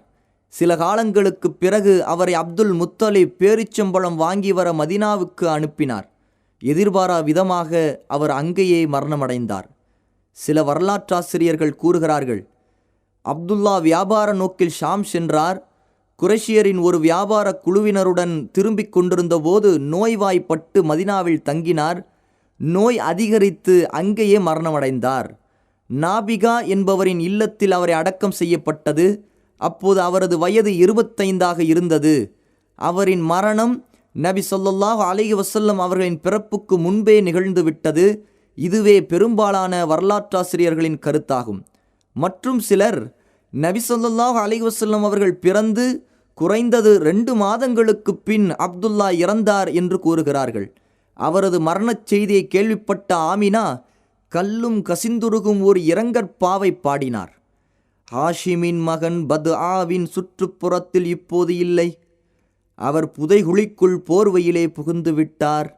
சில காலங்களுக்கு பிறகு அவரை அப்துல் முத்தலிப் பேரிச்சம்பழம் வாங்கி வர மதினாவுக்கு அனுப்பினார். எதிர்பாரா விதமாக அவர் அங்கேயே மரணமடைந்தார். சில வரலாற்றாசிரியர்கள் கூறுகிறார்கள், அப்துல்லா வியாபார நோக்கில் ஷாம் சென்றார். குறைஷியரின் ஒரு வியாபார குழுவினருடன் திரும்பிக் கொண்டிருந்த போது நோய்வாய்ப்பட்டு மதினாவில் தங்கினார். நோய் அதிகரித்து அங்கேயே மரணமடைந்தார். நாபிகா என்பவரின் இல்லத்தில் அவரை அடக்கம் செய்யப்பட்டது. அப்போது அவரது வயது 25 இருந்தது. அவரின் மரணம் நபி ஸல்லல்லாஹு அலைஹி வஸல்லம் அவர்களின் பிறப்புக்கு முன்பே நிகழ்ந்து விட்டது. இதுவே பெரும்பாலான வரலாற்றாசிரியர்களின் கருத்தாகும். மற்றும் சிலர் நபி ஸல்லல்லாஹு அலைஹி வஸல்லம் அவர்கள் பிறந்து குறைந்தது 2 மாதங்களுக்கு பின் அப்துல்லா இறந்தார் என்று கூறுகிறார்கள். அவரது மரணச் செய்தியை கேள்விப்பட்ட ஆமினா கல்லும் கசிந்துருகும் ஒரு இரங்கற்பாவை பாடினார். ஹாஷிமின் மகன் பத்ஆவின் சுற்றுப்புறத்தில் இப்போது இல்லை. அவர் புதைகுழிக்குள் போர்வையிலே புகுந்து விட்டார்.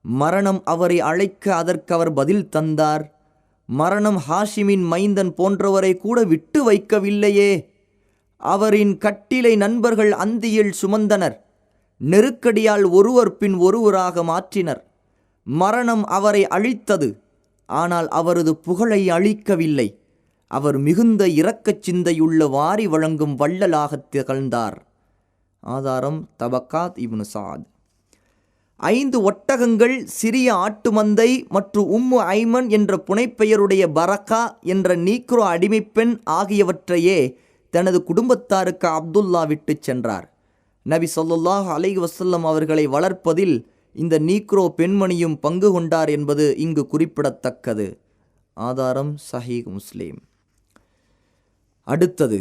மரணம் அவரை அழைக்க அதற்கு அவர் பதில் தந்தார். மரணம் ஹாஷிமின் மைந்தன் போன்றவரை கூட விட்டு வைக்கவில்லையே. அவரின் கட்டிலை நண்பர்கள் அந்தியில் சுமந்தனர். நெருக்கடியால் ஒருவர் பின் ஒருவராக மாற்றினர். மரணம் அவரை அழித்தது. ஆனால் அவரது புகழை அழிக்கவில்லை. அவர் மிகுந்த இரக்கச் சிந்தையுள்ள வாரி வழங்கும் வள்ளலாக திகழ்ந்தார். ஆதாரம் தபக்காத் இப்னு சாத். 5 ஒட்டகங்கள், சிறிய ஆட்டு மந்தை மற்றும் உம்மு ஐமன் என்ற புனைப்பெயருடைய பரக்கா என்ற நீக்ரோ அடிமைப்பெண் ஆகியவற்றையே தனது குடும்பத்தாருக்கு அப்துல்லா விட்டு சென்றார். நபி ஸல்லல்லாஹு அலைஹி வஸல்லம் அவர்களை வளர்ப்பதில் இந்த நீக்ரோ பெண்மணியும் பங்கு கொண்டார் என்பது இங்கு குறிப்பிடத்தக்கது. ஆதாரம் சஹீஹ் முஸ்லிம். அடுத்தது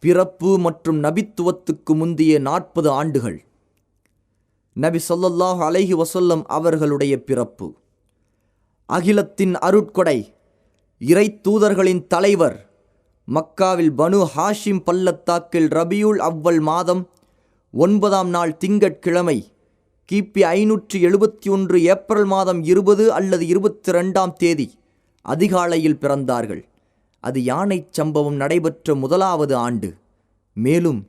பிறப்பு மற்றும் நபித்துவத்துக்கு முந்திய 40 ஆண்டுகள். நபி ஸல்லல்லாஹு அலைஹி வஸல்லம் அவர்களுடைய பிறப்பு. அகிலத்தின் அருட்கொடை, இறை தூதர்களின் தலைவர், மக்காவில் பனு ஹாஷிம் பள்ளத்தாக்கில் ரபியுல் அவ்வல் மாதம் 9ஆம் நாள் திங்கட்கிழமை கிபி 571 ஏப்ரல் மாதம் 20 அல்லது 22ஆம் தேதி அதிகாலையில் பிறந்தார்கள். அது யானை சம்பவம் நடைபெற்ற முதலாவது ஆண்டு. மேலும்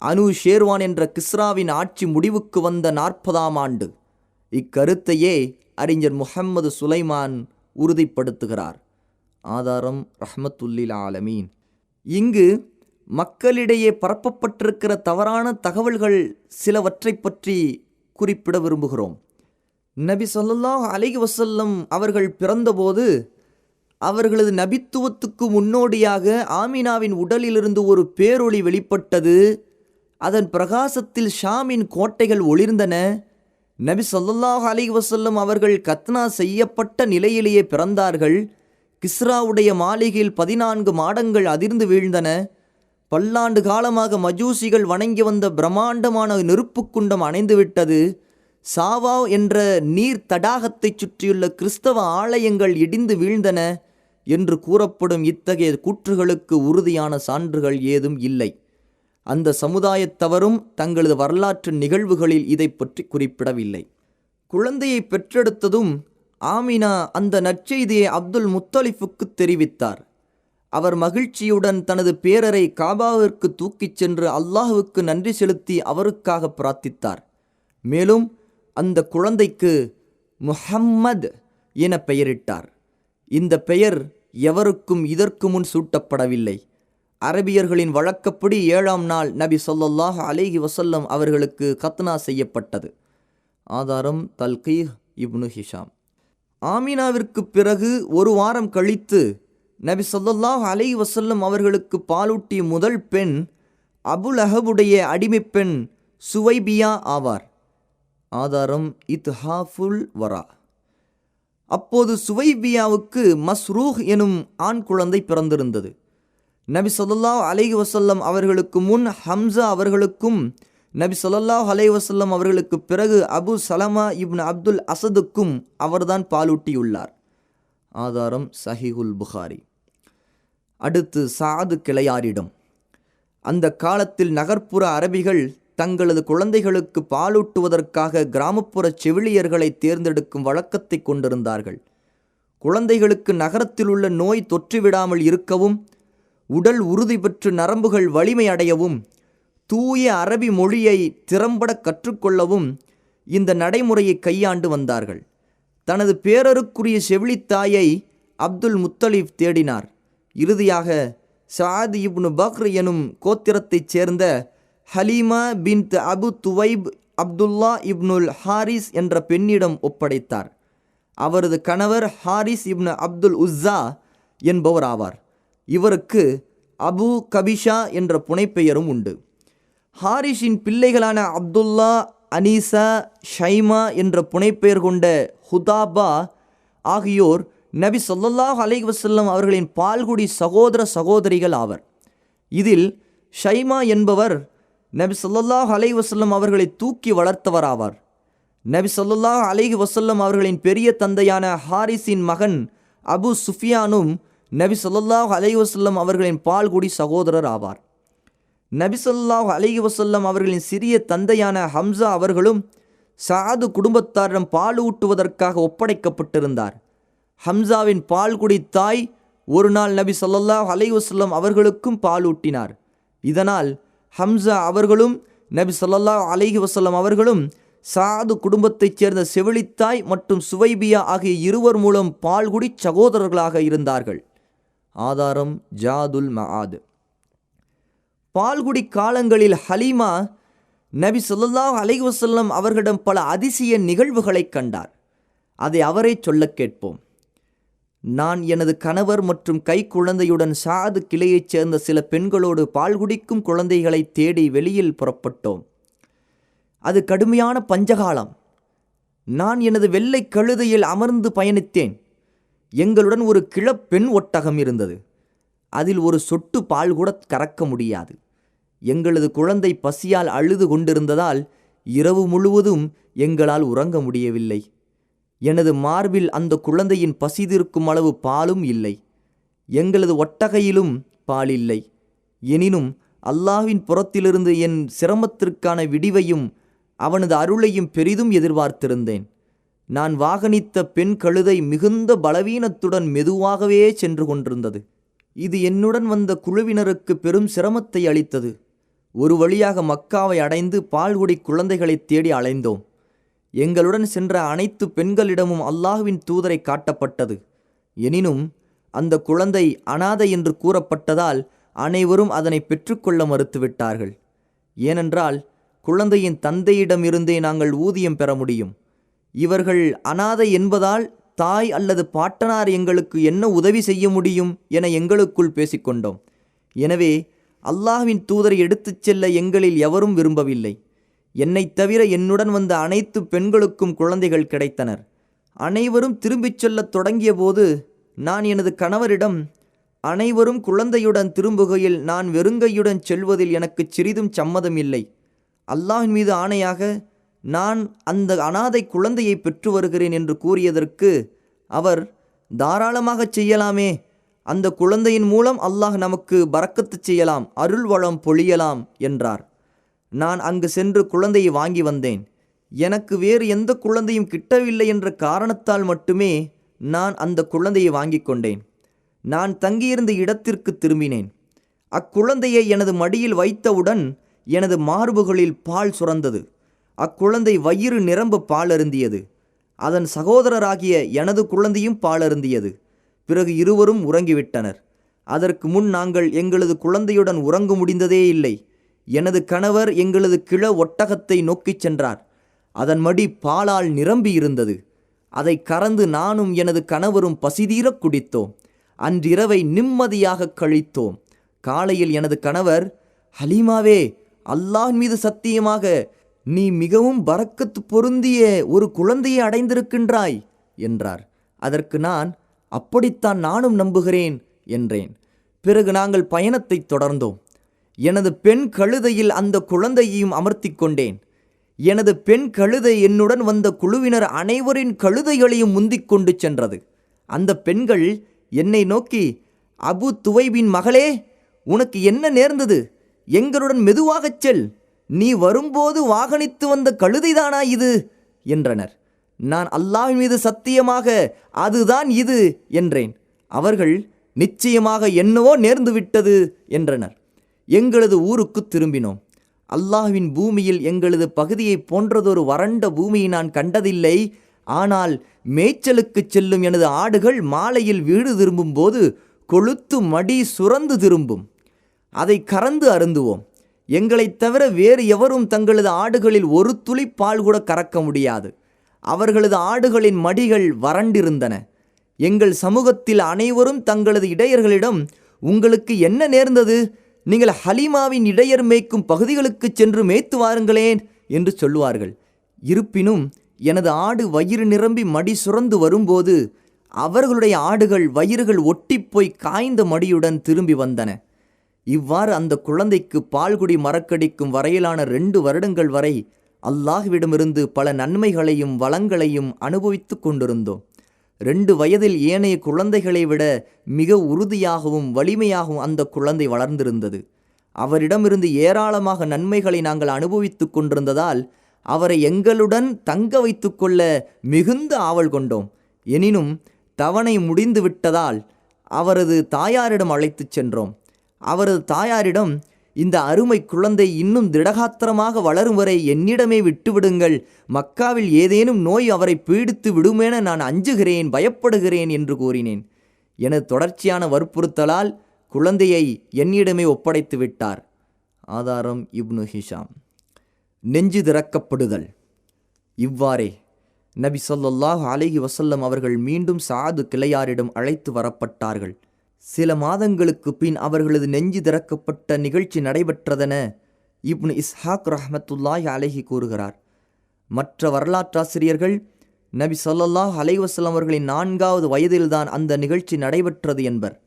அனு ஷேர்வான் என்ற கிஸ்ராவின் ஆட்சி முடிவுக்கு வந்த 40ஆம் ஆண்டு. இக்கருத்தையே அறிஞர் முஹம்மது சுலைமான் உறுதிப்படுத்துகிறார். ஆதாரம் ரஹ்மத்துல்லில் ஆலமீன். இங்கு மக்களிடையே பரப்பப்பட்டிருக்கிற தவறான தகவல்கள் சிலவற்றை பற்றி குறிப்பிட விரும்புகிறோம். நபி ஸல்லல்லாஹு அலைஹி வஸல்லம் அவர்கள் பிறந்தபோது அவர்களது நபித்துவத்துக்கு முன்னோடியாக ஆமினாவின் உடலிலிருந்து ஒரு பேரொளி வெளிப்பட்டது. அதன் பிரகாசத்தில் ஷாமின் கோட்டைகள் ஒளிர்ந்தன. நபி ஸல்லல்லாஹு அலைஹி வஸல்லம் அவர்கள் கத்னா செய்யப்பட்ட நிலையிலேயே பிறந்தார்கள். கிஸ்ராவுடைய மாளிகையில் 14 மாடங்கள் அதிர்ந்து வீழ்ந்தன. பல்லாண்டு காலமாக மஜூசிகள் வணங்கி வந்த பிரம்மாண்டமான நெருப்புக் குண்டம் அணைந்துவிட்டது. சாவா என்ற நீர் தடாகத்தைச் சுற்றியுள்ள கிறிஸ்தவ ஆலயங்கள் இடிந்து வீழ்ந்தன என்று கூறப்படும் இத்தகைய கூற்றுகளுக்கு உறுதியான சான்றுகள் ஏதும் இல்லை. அந்த சமுதாயத்தவரும் தங்களது வரலாற்று நிகழ்வுகளில் இதை பற்றி குறிப்பிடவில்லை. குழந்தையை பெற்றெடுத்ததும் ஆமினா அந்த நற்செய்தியை அப்துல் முத்தலிஃபுக்கு தெரிவித்தார். அவர் மகிழ்ச்சியுடன் தனது பேரரை காபாவிற்கு தூக்கிச் சென்று அல்லாஹுவுக்கு நன்றி செலுத்தி அவருக்காக பிரார்த்தித்தார். மேலும் அந்த குழந்தைக்கு முஹம்மத் என பெயரிட்டார். இந்த பெயர் எவருக்கும் இதற்கு முன் சூட்டப்படவில்லை. அரபியர்களின் வழக்கப்படி 7ஆம் நாள் நபி ஸல்லல்லாஹு அலைஹி வஸல்லம் அவர்களுக்கு கத்னா செய்யப்பட்டது. ஆதாரம் தல்கீஹ் இப்னு ஹிஷாம். ஆமினாவிற்கு பிறகு ஒரு வாரம் கழித்து நபி ஸல்லல்லாஹு அலைஹி வஸல்லம் அவர்களுக்கு பாலூட்டிய முதல் பெண் அபுல் அஹபுடைய அடிமைப் பெண் சுவைபியா ஆவார். ஆதாரம் இத்ஹாஃபுல் வரா. அப்போது சுவைபியாவுக்கு மஸ்ரூஹ் எனும் ஆண் குழந்தை பிறந்திருந்தது. நபி ஸல்லல்லாஹு அலைஹி வஸல்லம் அவர்களுக்கு முன் ஹம்சா அவர்களுக்கும் நபி ஸல்லல்லாஹு அலைஹி வஸல்லம் அவர்களுக்கு பிறகு அபு சலமா இப்னு அப்துல் அசதுக்கும் அவர்தான் பாலூட்டியுள்ளார். ஆதாரம் சஹீஹுல் புகாரி. அடுத்து சாது கிளையாரிடம். அந்த காலத்தில் நகர்ப்புற அரபிகள் தங்களது குழந்தைகளுக்கு பாலூட்டுவதற்காக கிராமப்புற செவிலியர்களை தேர்ந்தெடுக்கும் வழக்கத்தை கொண்டிருந்தார்கள். குழந்தைகளுக்கு நகரத்தில் உள்ள நோய் தொற்றுவிடாமல் இருக்கவும், உடல் உறுதி பெற்று நரம்புகள் வலிமை அடையவும், தூய அரபி மொழியை திறம்பட கற்றுக்கொள்ளவும் இந்த நடைமுறையை கையாண்டு வந்தார்கள். தனது பேரருக்குரிய செவிலித்தாயை அப்துல் முத்தலிப் தேடினார். இறுதியாக சாத் இப்னு பக்ர் எனும் கோத்திரத்தைச் சேர்ந்த ஹலீமா பின்த் அபு துவைப் அப்துல்லா இப்னுல் ஹாரிஸ் என்ற பெண்ணிடம் ஒப்படைத்தார். அவரது கணவர் ஹாரிஸ் இப்னு அப்துல் உஸ்ஸா என்பவர் ஆவார். இவருக்கு அபு கபிஷா என்ற புனைப்பெயரும் உண்டு. ஹாரிஸின் பிள்ளைகளான அப்துல்லா, அனீசா, ஷைமா என்ற புனைப்பெயர் கொண்ட ஹுதாபா ஆகியோர் நபி ஸல்லல்லாஹு அலைஹி வஸல்லம் அவர்களின் பால்குடி சகோதர சகோதரிகள் ஆவர். இதில் ஷைமா என்பவர் நபி ஸல்லல்லாஹு அலைஹி வஸல்லம் அவர்களை தூக்கி வளர்த்தவராவார். நபி ஸல்லல்லாஹு அலைஹி வஸல்லம் அவர்களின் பெரிய தந்தையான ஹாரிஸின் மகன் அபு சுஃபியானும் நபி ஸல்லல்லாஹு அலைஹி வஸல்லம் அவர்களின் பால்குடி சகோதரர் ஆவார். நபி ஸல்லல்லாஹு அலைஹி வஸல்லம் அவர்களின் சிறிய தந்தையான ஹம்சா அவர்களும் சாது குடும்பத்தாரிடம் பால் ஊட்டுவதற்காக ஒப்படைக்கப்பட்டிருந்தார். ஹம்சாவின் பால்குடி தாய் ஒரு நாள் நபி ஸல்லல்லாஹு அலைஹி வஸல்லம் அவர்களுக்கும் பாலூட்டினார். இதனால் ஹம்சா அவர்களும் நபி ஸல்லல்லாஹு அலைஹி வஸல்லம் அவர்களும் சாது குடும்பத்தைச் சேர்ந்த செவிலித்தாய் மற்றும் சுவைபியா ஆகிய இருவர் மூலம் பால்குடி சகோதரர்களாக இருந்தார்கள். ஆதாரம் ஜாதுல் மஆத். பால்குடி காலங்களில் ஹலீமா நபி ஸல்லல்லாஹு அலைஹி வஸல்லம் அவர்களிடம் பல அதிசய நிகழ்வுகளை கண்டார். அதை அவரே சொல்ல கேட்போம். நான் எனது கணவர் மற்றும் கை குழந்தையுடன் சாது கிளையைச் சேர்ந்த சில பெண்களோடு பால்குடிக்கும் குழந்தைகளை தேடி வெளியில் புறப்பட்டோம். அது கடுமையான பஞ்சகாலம். நான் எனது வெள்ளை கழுதையில் அமர்ந்து பயணித்தேன். எங்களுடன் ஒரு கிழப்பெண் ஒட்டகம் இருந்தது. அதில் ஒரு சொட்டு பால் கூட கறக்க முடியாது. எங்களது குழந்தை பசியால் அழுது கொண்டிருந்ததால் இரவு முழுவதும் எங்களால் உறங்க முடியவில்லை. எனது மார்பில் அந்த குழந்தையின் பசி தீர்க்கும் அளவு பாலும் இல்லை. எங்களது ஒட்டகையிலும் பால் இல்லை. எனினும் அல்லாஹ்வின் புறத்திலிருந்து என் சிரமத்திற்கான விடிவையும் அவனது அருளையும் பெரிதும் எதிர்பார்த்திருந்தேன். நான் வாகனித்த பெண் கழுதை மிகுந்த பலவீனத்துடன் மெதுவாகவே சென்று கொண்டிருந்தது. இது என்னுடன் வந்த குழுவினருக்கு பெரும் சிரமத்தை அளித்தது. ஒரு வழியாக மக்காவை அடைந்து பால்குடி குழந்தைகளை தேடி அலைந்தோம். எங்களுடன் சென்ற அனைத்து பெண்களிடமும் அல்லாஹ்வின் தூதரை காட்டப்பட்டது. எனினும் அந்த குழந்தை அனாதை என்று கூறப்பட்டதால் அனைவரும் அதனை பெற்றுக்கொள்ள மறுத்துவிட்டார்கள். ஏனென்றால் குழந்தையின் தந்தையிடமிருந்தே நாங்கள் ஊதியம் பெற முடியும். இவர்கள் அனாதை என்பதால் தாய் அல்லது பாட்டனார் எங்களுக்கு என்ன உதவி செய்ய முடியும் என எங்களுக்குள் பேசிக்கொண்டோம். எனவே அல்லாஹ்வின் தூதரை எடுத்துச் செல்ல எங்களில் எவரும் விரும்பவில்லை. என்னைத் தவிர என்னுடன் வந்த அனைத்து பெண்களுக்கும் குழந்தைகள் கிடைத்தனர். அனைவரும் திரும்பிச் செல்லத் தொடங்கிய போது நான் எனது கணவரிடம், அனைவரும் குழந்தையுடன் திரும்புகையில் நான் வெறுங்கையுடன் செல்வதில் எனக்கு சிறிதும் சம்மதம் இல்லை. அல்லாஹ்வின் மீது ஆணையாக நான் அந்த அனாதை குழந்தையை பெற்று வருகிறேன் என்று கூறியதற்கு அவர், தாராளமாக செய்யலாமே, அந்த குழந்தையின் மூலம் அல்லாஹ் நமக்கு பரக்கத்து செய்யலாம், அருள் வளம் பொழியலாம் என்றார். நான் அங்கு சென்று குழந்தையை வாங்கி வந்தேன். எனக்கு வேறு எந்த குழந்தையும் கிட்டவில்லை என்ற காரணத்தால் மட்டுமே நான் அந்த குழந்தையை வாங்கி கொண்டேன். நான் தங்கியிருந்த இடத்திற்கு திரும்பினேன். அக்குழந்தையை எனது மடியில் வைத்தவுடன் எனது மார்புகளில் பால் சுரந்தது. அக்குழந்தை வயிறு நிரம்ப பால் அருந்தியது. அதன் சகோதரராகிய எனது குழந்தையும் பால் அருந்தியது. பிறகு இருவரும் உறங்கிவிட்டனர். அதற்கு முன் நாங்கள் எங்களது குழந்தையுடன் உறங்க முடிந்ததே இல்லை. எனது கணவர் எங்களது கிழ ஒட்டகத்தை நோக்கிச் சென்றார். அதன் மடி பாலால் நிரம்பி இருந்தது. அதை கறந்து நானும் எனது கணவரும் பசிதீரக் குடித்தோம். அன்றிரவை நிம்மதியாக கழித்தோம். காலையில் எனது கணவர், ஹலீமாவே, அல்லாஹ் மீது சத்தியமாக நீ மிகவும் பரக்கத்து பொருந்திய ஒரு குழந்தையை அடைந்திருக்கின்றாய் என்றார். அதற்கு நான், அப்படித்தான் நானும் நம்புகிறேன் என்றேன். பிறகு நாங்கள் பயணத்தை தொடர்ந்தோம். எனது பெண் கழுதையில் அந்த குழந்தையையும் அமர்த்தி கொண்டேன். எனது பெண் கழுதை என்னுடன் வந்த குழுவினர் அனைவரின் கழுதைகளையும் முந்திக் கொண்டு சென்றது. அந்த பெண்கள் என்னை நோக்கி, அபு துவைபின் மகளே, உனக்கு என்ன நேர்ந்தது? எங்களுடன் மெதுவாகச் செல். நீ வரும்போது வாகனித்து வந்த கழுதைதானா இது என்றனர். நான் அல்லாஹ்வின் மீது சத்தியமாக அதுதான் இது என்றேன். அவர்கள், நிச்சயமாக என்னவோ நேர்ந்து விட்டது என்றனர். எங்களது ஊருக்கு திரும்பினோம். அல்லாஹ்வின் பூமியில் எங்களது பகுதியை போன்றதொரு வறண்ட பூமியை நான் கண்டதில்லை. ஆனால் மேய்ச்சலுக்கு செல்லும் எனது ஆடுகள் மாலையில் வீடு திரும்பும் போது கொழுத்து மடி சுரந்து திரும்பும். அதை கறந்து அருந்துவோம். எங்களைத் தவிர வேறு எவரும் தங்களது ஆடுகளில் ஒரு துளி பால் கூட கறக்க முடியாது. அவர்களது ஆடுகளின் மடிகள் வறண்டிருந்தன. எங்கள் சமூகத்தில் அனைவரும் தங்களது இடையர்களிடம், உங்களுக்கு என்ன நேர்ந்தது? நீங்கள் ஹலீமாவின் இடையர் மேய்க்கும் பகுதிகளுக்கு சென்று மேய்த்து வாருங்களேன் என்று சொல்லுவார்கள். இருப்பினும் எனது ஆடு வயிறு நிரம்பி மடி சுரந்து வரும்போது அவர்களுடைய ஆடுகள் வயிறுகள் ஒட்டிப்போய் காய்ந்த மடியுடன் திரும்பி வந்தன. இவ்வாறு அந்த குழந்தைக்கு பால்குடி மறக்கடிக்கும் வரையிலான 2 வருடங்கள் வரை அல்லாஹ்விடமிருந்து பல நன்மைகளையும் வளங்களையும் அனுபவித்து கொண்டிருந்தோம். 2 வயதில் ஏனைய குழந்தைகளை விட மிக உறுதியாகவும் வலிமையாகவும் அந்த குழந்தை வளர்ந்திருந்தது. அவரிடமிருந்து ஏராளமாக நன்மைகளை நாங்கள் அனுபவித்து கொண்டிருந்ததால் அவரை எங்களுடன் தங்க வைத்து கொள்ள மிகுந்த ஆவல் கொண்டோம். எனினும் தவணை முடிந்து விட்டதால் அவரது தாயாரிடம் அழைத்துச் சென்றோம். அவரது தாயாரிடம், இந்த அருமை குழந்தை இன்னும் திடகாத்திரமாக வளரும் வரை என்னிடமே விட்டுவிடுங்கள். மக்காவில் ஏதேனும் நோய் அவரை பீடித்து விடுமென நான் அஞ்சுகிறேன், பயப்படுகிறேன் என்று கூறினேன். எனது தொடர்ச்சியான வற்புறுத்தலால் குழந்தையை என்னிடமே ஒப்படைத்து விட்டார். ஆதாரம் இப்னு ஹிஷாம். நெஞ்சு திறக்கப்படுதல். இவ்வாறே நபி ஸல்லல்லாஹு அலைஹி வஸல்லம் அவர்கள் மீண்டும் சாது கிளையாரிடம் அழைத்து வரப்பட்டார்கள். சில மாதங்களுக்கு பின் அவர்களது நெஞ்சு திறக்கப்பட்ட நிகழ்ச்சி நடைபெற்றதென இப்னு இஸ்ஹாக் ரஹ்மத்துல்லாஹி அலைஹி கூறுகிறார். மற்ற வரலாற்றாசிரியர்கள் நபி ஸல்லல்லாஹு அலைஹி வஸல்லம் அவர்களின் 4வது வயதில்தான் அந்த நிகழ்ச்சி நடைபெற்றது என்பர்.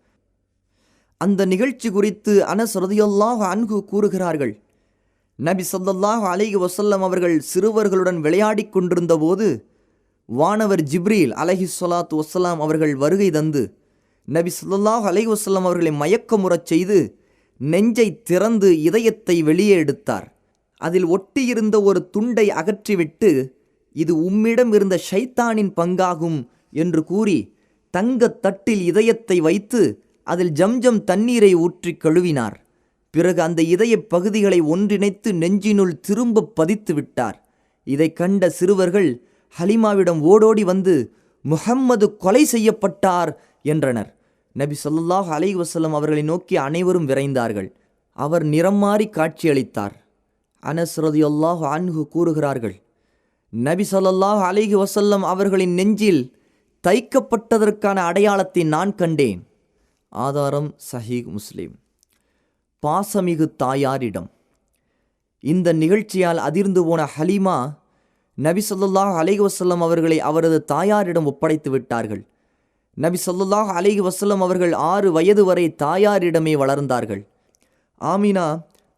அந்த நிகழ்ச்சி குறித்து அனஸ் ரலியல்லாஹு அன்ஹு கூறுகிறார்கள், நபி ஸல்லல்லாஹு அலைஹி வஸல்லம் அவர்கள் சிறுவர்களுடன் விளையாடி கொண்டிருந்த போது வானவர் ஜிப்ரீல் அலைஹிஸ்ஸலாத்து வஸ்ஸலாம் அவர்கள் வருகை தந்து நபி ஸல்லல்லாஹு அலைஹி வஸல்லம் அவர்களை மயக்கமுறச் செய்து நெஞ்சை திறந்து இதயத்தை வெளியே எடுத்தார். அதில் ஒட்டியிருந்த ஒரு துண்டை அகற்றிவிட்டு, இது உம்மிடம் இருந்த ஷைத்தானின் பங்காகும் என்று கூறி தங்கத் தட்டில் இதயத்தை வைத்து அதில் ஜம்ஜம் தண்ணீரை ஊற்றி கழுவினார். பிறகு அந்த இதய பகுதிகளை ஒன்றிணைத்து நெஞ்சினுள் திரும்ப பதித்து விட்டார். இதை கண்ட சிறுவர்கள் ஹலிமாவிடம் ஓடோடி வந்து முஹம்மது கொலை செய்யப்பட்டார் என்றனர். நபி ஸல்லல்லாஹு அலைஹி வஸல்லம் அவர்களை நோக்கி அனைவரும் விரைந்தார்கள். அவர் நிறம் மாறி காட்சியளித்தார். அனஸ் ரலியல்லாஹு அன்ஹு கூறுகிறார்கள், நபி ஸல்லல்லாஹு அலைஹி வஸல்லம் அவர்களின் நெஞ்சில் தைக்கப்பட்டதற்கான அடையாளத்தை நான் கண்டேன். ஆதாரம் சஹீஹ் முஸ்லிம். பாசமிகு தாயாரிடம். இந்த நிகழ்ச்சியால் அதிர்ந்து போன ஹலீமா நபி ஸல்லல்லாஹு அலைஹி வஸல்லம் அவர்களை அவரது தாயாரிடம் ஒப்படைத்து விட்டார்கள். நபி ஸல்லல்லாஹு அலைஹி வஸல்லம் அவர்கள் 6 வயது வரை தாயாரிடமே வளர்ந்தார்கள். ஆமினா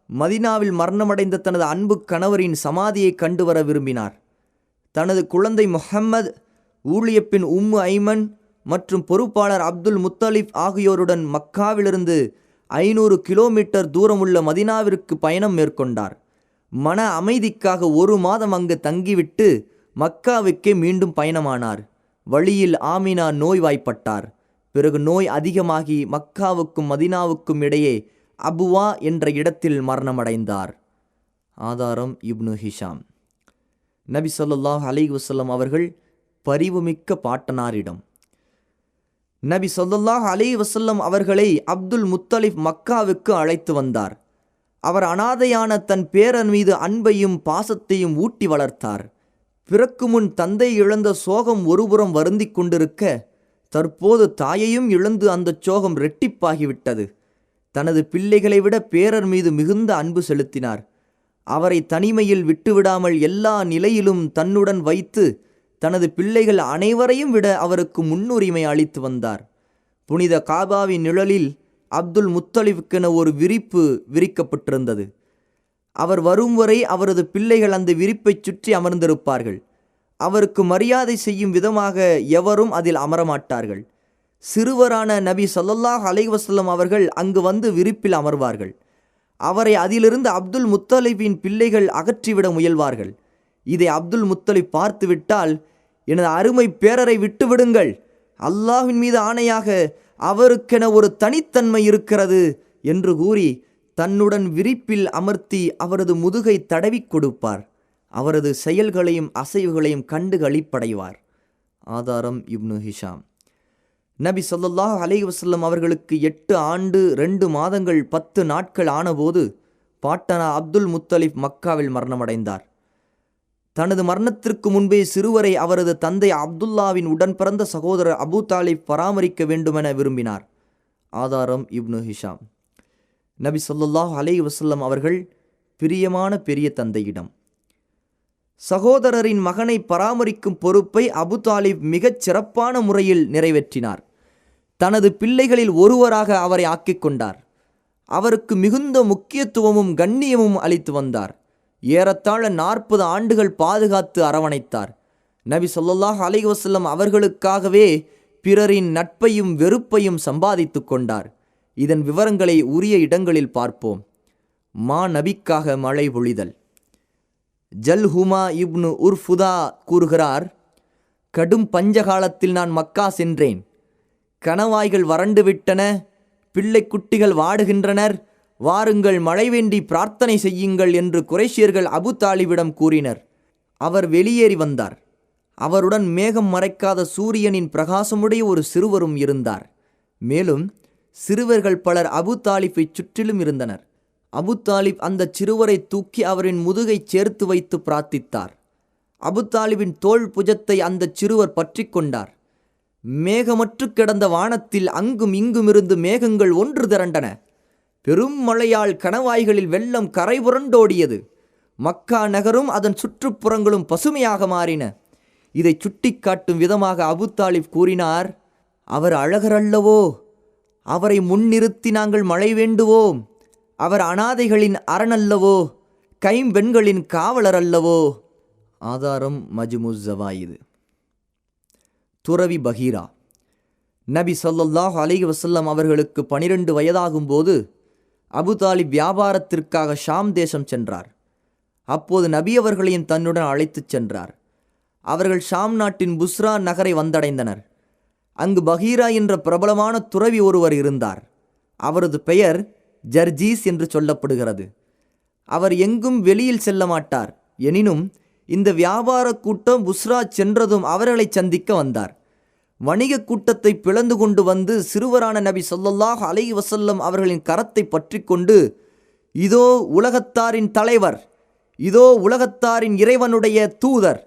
மதீனாவில் மரணமடைந்த தனது அன்பு கணவரின் சமாதியை கண்டு வர விரும்பினார். தனது குழந்தை முஹம்மது, ஊழியப்பின் உம்மு ஐமன் மற்றும் பொறுப்பாளர் அப்துல் முத்தலிப் ஆகியோருடன் மக்காவிலிருந்து 500 கிலோமீட்டர் தூரமுள்ள மதீனாவிற்கு பயணம் மேற்கொண்டார். மன அமைதிக்காக 1 மாதம் அங்கு தங்கிவிட்டு மக்காவுக்கே மீண்டும் பயணமானார். வழியில் ஆமினா நோய்வாய்ப்பட்டார். பிறகு நோய் அதிகமாகி மக்காவுக்கும் மதீனாவுக்கும் இடையே அபுவா என்ற இடத்தில் மரணமடைந்தார். ஆதாரம் இப்னு ஹிஷாம். நபி ஸல்லல்லாஹு அலைஹி வஸல்லம் அவர்கள் பரிவுமிக்க பாட்டனாரிடம். நபி ஸல்லல்லாஹு அலைஹி வஸல்லம் அவர்களை அப்துல் முத்தலிப் மக்காவுக்கு அழைத்து வந்தார். அவர் அனாதையான தன் பேரன் மீது அன்பையும் பாசத்தையும் ஊட்டி வளர்த்தார். பிறக்கு முன் தந்தை இழந்த சோகம் ஒருபுறம் வருந்தி கொண்டிருக்க, தற்போது தாயையும் இழந்து அந்த சோகம் ரெட்டிப்பாகிவிட்டது. தனது பிள்ளைகளை விட பேரர் மீது மிகுந்த அன்பு செலுத்தினார். அவரை தனிமையில் விட்டுவிடாமல் எல்லா நிலையிலும் தன்னுடன் வைத்து தனது பிள்ளைகள் அனைவரையும் விட அவருக்கு முன்னுரிமை அளித்து வந்தார். புனித காபாவின் நிழலில் அப்துல் முத்தலிஃபுக்கென ஒரு விரிப்பு விரிக்கப்பட்டிருந்தது. அவர் வரும் வரை அவரது பிள்ளைகள் அந்த விரிப்பை சுற்றி அமர்ந்திருப்பார்கள். அவருக்கு மரியாதை செய்யும் விதமாக எவரும் அதில் அமரமாட்டார்கள். சிறுவரான நபி ஸல்லல்லாஹு அலைஹி வஸல்லம் அவர்கள் அங்கு வந்து விரிப்பில் அமர்வார்கள். அவரை அதிலிருந்து அப்துல் முத்தலிபின் பிள்ளைகள் அகற்றிவிட முயல்வார்கள். இதை அப்துல் முத்தலிப் பார்த்துவிட்டால், எனது அருமை பேரரை விட்டுவிடுங்கள், அல்லாஹ்வின் மீது ஆணையாக அவருக்கென ஒரு தனித்தன்மை இருக்கிறது என்று கூறி தன்னுடன் விரிப்பில் அமர்த்தி அவரது முதுகை தடவி கொடுப்பார். அவரது செயல்களையும் அசைவுகளையும் கண்டு களிப்படைவார். ஆதாரம் இப்னு ஹிஷாம். நபி ஸல்லல்லாஹு அலைஹி வஸல்லம் அவர்களுக்கு 8 ஆண்டு 2 மாதங்கள் 10 நாட்கள் ஆனபோது பாட்டனா அப்துல் முத்தலிப் மக்காவில் மரணமடைந்தார். தனது மரணத்திற்கு முன்பே சிறுவரை அவரது தந்தை அப்துல்லாவின் உடன் பிறந்த சகோதரர் அபு தாலிப் பராமரிக்க வேண்டுமென விரும்பினார். ஆதாரம் இப்னு ஹிஷாம். நபி ஸல்லல்லாஹு அலைஹி வஸல்லம் அவர்கள் பிரியமான பெரிய தந்தையிடம். சகோதரரின் மகனை பராமரிக்கும் பொறுப்பை அபு தாலிப் மிகச் சிறப்பான முறையில் நிறைவேற்றினார். தனது பிள்ளைகளில் ஒருவராக அவரை ஆக்கிக் கொண்டார். அவருக்கு மிகுந்த முக்கியத்துவமும் கண்ணியமும் அளித்து வந்தார். ஏறத்தாழ 40 ஆண்டுகள் பாதுகாத்து அரவணைத்தார். நபி ஸல்லல்லாஹு அலைஹி வஸல்லம் அவர்களுக்காகவே பிறரின் நட்பையும் வெறுப்பையும் சம்பாதித்து கொண்டார். இதன் விவரங்களை உரிய இடங்களில் பார்ப்போம். நபிக்காக மழை பொழிதல். ஜல்ஹுமா இப்னு உர்ஃபுதா கூறுகிறார், கடும் பஞ்சகாலத்தில் நான் மக்கா சென்றேன். கணவாய்கள் வறண்டுவிட்டன, பிள்ளை குட்டிகள் வாடுகின்றனர். வாருங்கள், மழை வேண்டி பிரார்த்தனை செய்யுங்கள் என்று குறைஷியர்கள் அபு தாலிபிடம் கூறினர். அவர் வெளியேறி வந்தார். அவருடன் மேகம் மறைக்காத சூரியனின் பிரகாசமுடைய ஒரு சிறுவரும் இருந்தார். மேலும் சிறுவர்கள் பலர் அபு தாலிபை சுற்றிலும் இருந்தனர். அபு தாலிப் அந்த சிறுவரை தூக்கி அவரின் முதுகை சேர்த்து வைத்து பிரார்த்தித்தார். அபு தாலிபின் தோள் புஜத்தை அந்த சிறுவர் பற்றி கொண்டார். மேகமற்று கிடந்த வானத்தில் அங்கும் இங்குமிருந்து மேகங்கள் ஒன்று திரண்டன. பெரும் மழையால் கணவாய்களில் வெள்ளம் கரை புரண்டோடியது. மக்கா நகரும் அதன் சுற்றுப்புறங்களும் பசுமையாக மாறின. இதை சுட்டிக்காட்டும் விதமாக அபு தாலிப் கூறினார், அவர் அழகரல்லவோ, அவரை முன்னிறுத்தி நாங்கள் மழை வேண்டுவோம். அவர் அனாதைகளின் அரணல்லவோ, கைம்பெண்களின் காவலர் அல்லவோ. ஆதாரம் மஜ்முஸ் ஸவாயித். துறவி பஹீரா. நபி ஸல்லல்லாஹு அலைஹி வஸல்லம் அவர்களுக்கு 12 வயதாகும்போது அபு தாலிப் வியாபாரத்திற்காக ஷாம் தேசம் சென்றார். அப்போது நபி அவர்களையும் தன்னுடன் அழைத்துச் சென்றார். அவர்கள் ஷாம் நாட்டின் புஸ்ரா நகரை வந்தடைந்தனர். அங்கு பகீரா என்ற பிரபலமான துறவி ஒருவர் இருந்தார். அவரது பெயர் ஜர்ஜீஸ் என்று சொல்லப்படுகிறது. அவர் எங்கும் வெளியில் செல்ல மாட்டார். எனினும் இந்த வியாபார கூட்டம் புஸ்ரா சென்றதும் அவர்களை சந்திக்க வந்தார். வணிக கூட்டத்தை பிளந்து கொண்டு வந்து சிறுவரான நபி ஸல்லல்லாஹு அலைஹி வஸல்லம் அவர்களின் கரத்தை பற்றி கொண்டு, இதோ உலகத்தாரின் தலைவர், இதோ உலகத்தாரின் இறைவனுடைய தூதர்,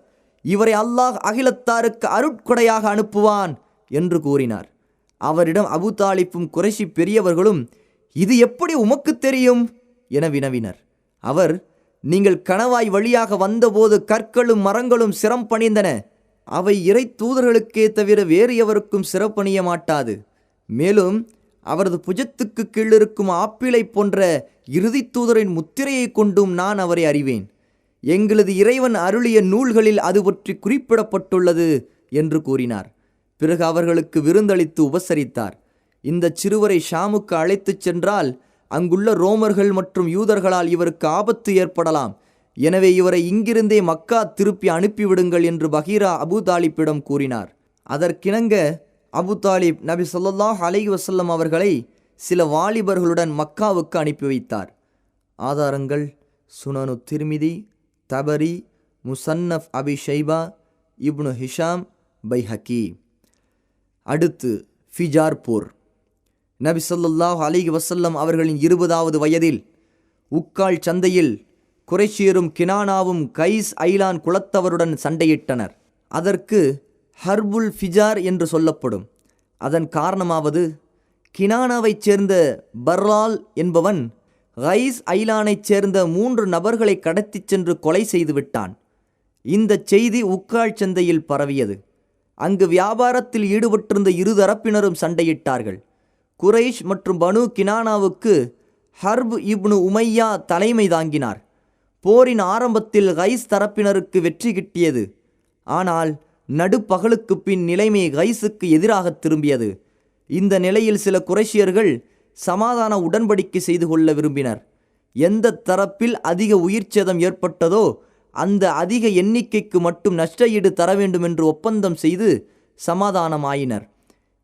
இவரை அல்லாஹ் அகிலத்தாருக்கு அருட்கொடையாக அனுப்புவான் என்று கூறினார். அவரிடம் அபு தாலிப்பும் குறைஷி பெரியவர்களும், இது எப்படி உமக்கு தெரியும் என வினவினர். அவர், நீங்கள் கணவாய் வழியாக வந்தபோது கற்களும் மரங்களும் சிரம் பணிந்தன. அவை இறை தூதர்களுக்கே தவிர வேறு எவருக்கும் சிறப்பணிய மாட்டாது. மேலும் அவரது புஜத்துக்கு கீழிருக்கும் ஆப்பிளை போன்ற இறுதி தூதரின் முத்திரையை கொண்டும் நான் அவரை அறிவேன். எங்களது இறைவன் அருளிய நூல்களில் அது பற்றி குறிப்பிடப்பட்டுள்ளது என்று கூறினார். பிறகு அவர்களுக்கு விருந்தளித்து உபசரித்தார். இந்த சிறுவரை ஷாமுக்கு அழைத்துச் சென்றால் அங்குள்ள ரோமர்கள் மற்றும் யூதர்களால் இவருக்கு ஆபத்து ஏற்படலாம். எனவே இவரை இங்கிருந்தே மக்கா திருப்பி அனுப்பிவிடுங்கள் என்று பகீரா அபு தாலிப்பிடம் கூறினார். அதற்கிணங்க அபு தாலிப் நபி ஸல்லல்லாஹு அலைஹி வஸல்லம் அவர்களை சில வாலிபர்களுடன் மக்காவுக்கு அனுப்பி வைத்தார். ஆதாரங்கள்: சுனனு திர்மிதி, தபரி, முசன்னஃப் அபி ஷைபா, இப்னு ஹிஷாம், பைஹக்கி. அடுத்து ஃபிஜார் போர். நபி ஸல்லல்லாஹு அலைஹி வஸல்லம் அவர்களின் 20வது வயதில் உக்கால் சந்தையில் குறைஷியரும் கினானாவும் கைஸ் ஐலான் குலத்தவருடன் சண்டையிட்டனர். அதற்கு ஹர்புல் ஃபிஜார் என்று சொல்லப்படும். அதன் காரணமாவது, கினானாவைச் சேர்ந்த பர்ரால் என்பவன் கைஸ் ஐலானைச் சேர்ந்த 3 நபர்களை கடத்திச் சென்று கொலை செய்து விட்டான். இந்த செய்தி உக்கால் சந்தையில் பரவியது. அங்கு வியாபாரத்தில் ஈடுபட்டிருந்த இருதரப்பினரும் சண்டையிட்டார்கள். குரைஷ் மற்றும் பனு கினானாவுக்கு ஹர்ப் இப்னு உமையா தலைமை தாங்கினார். போரின் ஆரம்பத்தில் கைஸ் தரப்பினருக்கு வெற்றி கிட்டியது. ஆனால் நடுப்பகலுக்கு பின் நிலைமை கைஸுக்கு எதிராக திரும்பியது. இந்த நிலையில் சில குறைஷியர்கள் சமாதான உடன்படிக்கை செய்து கொள்ள விரும்பினர். எந்த தரப்பில் அதிக உயிர் சேதம் ஏற்பட்டதோ அந்த அதிக எண்ணிக்கைக்கு மட்டும் நஷ்ட ஈடு தர வேண்டும் என்று ஒப்பந்தம் செய்து சமாதானமாயினர்.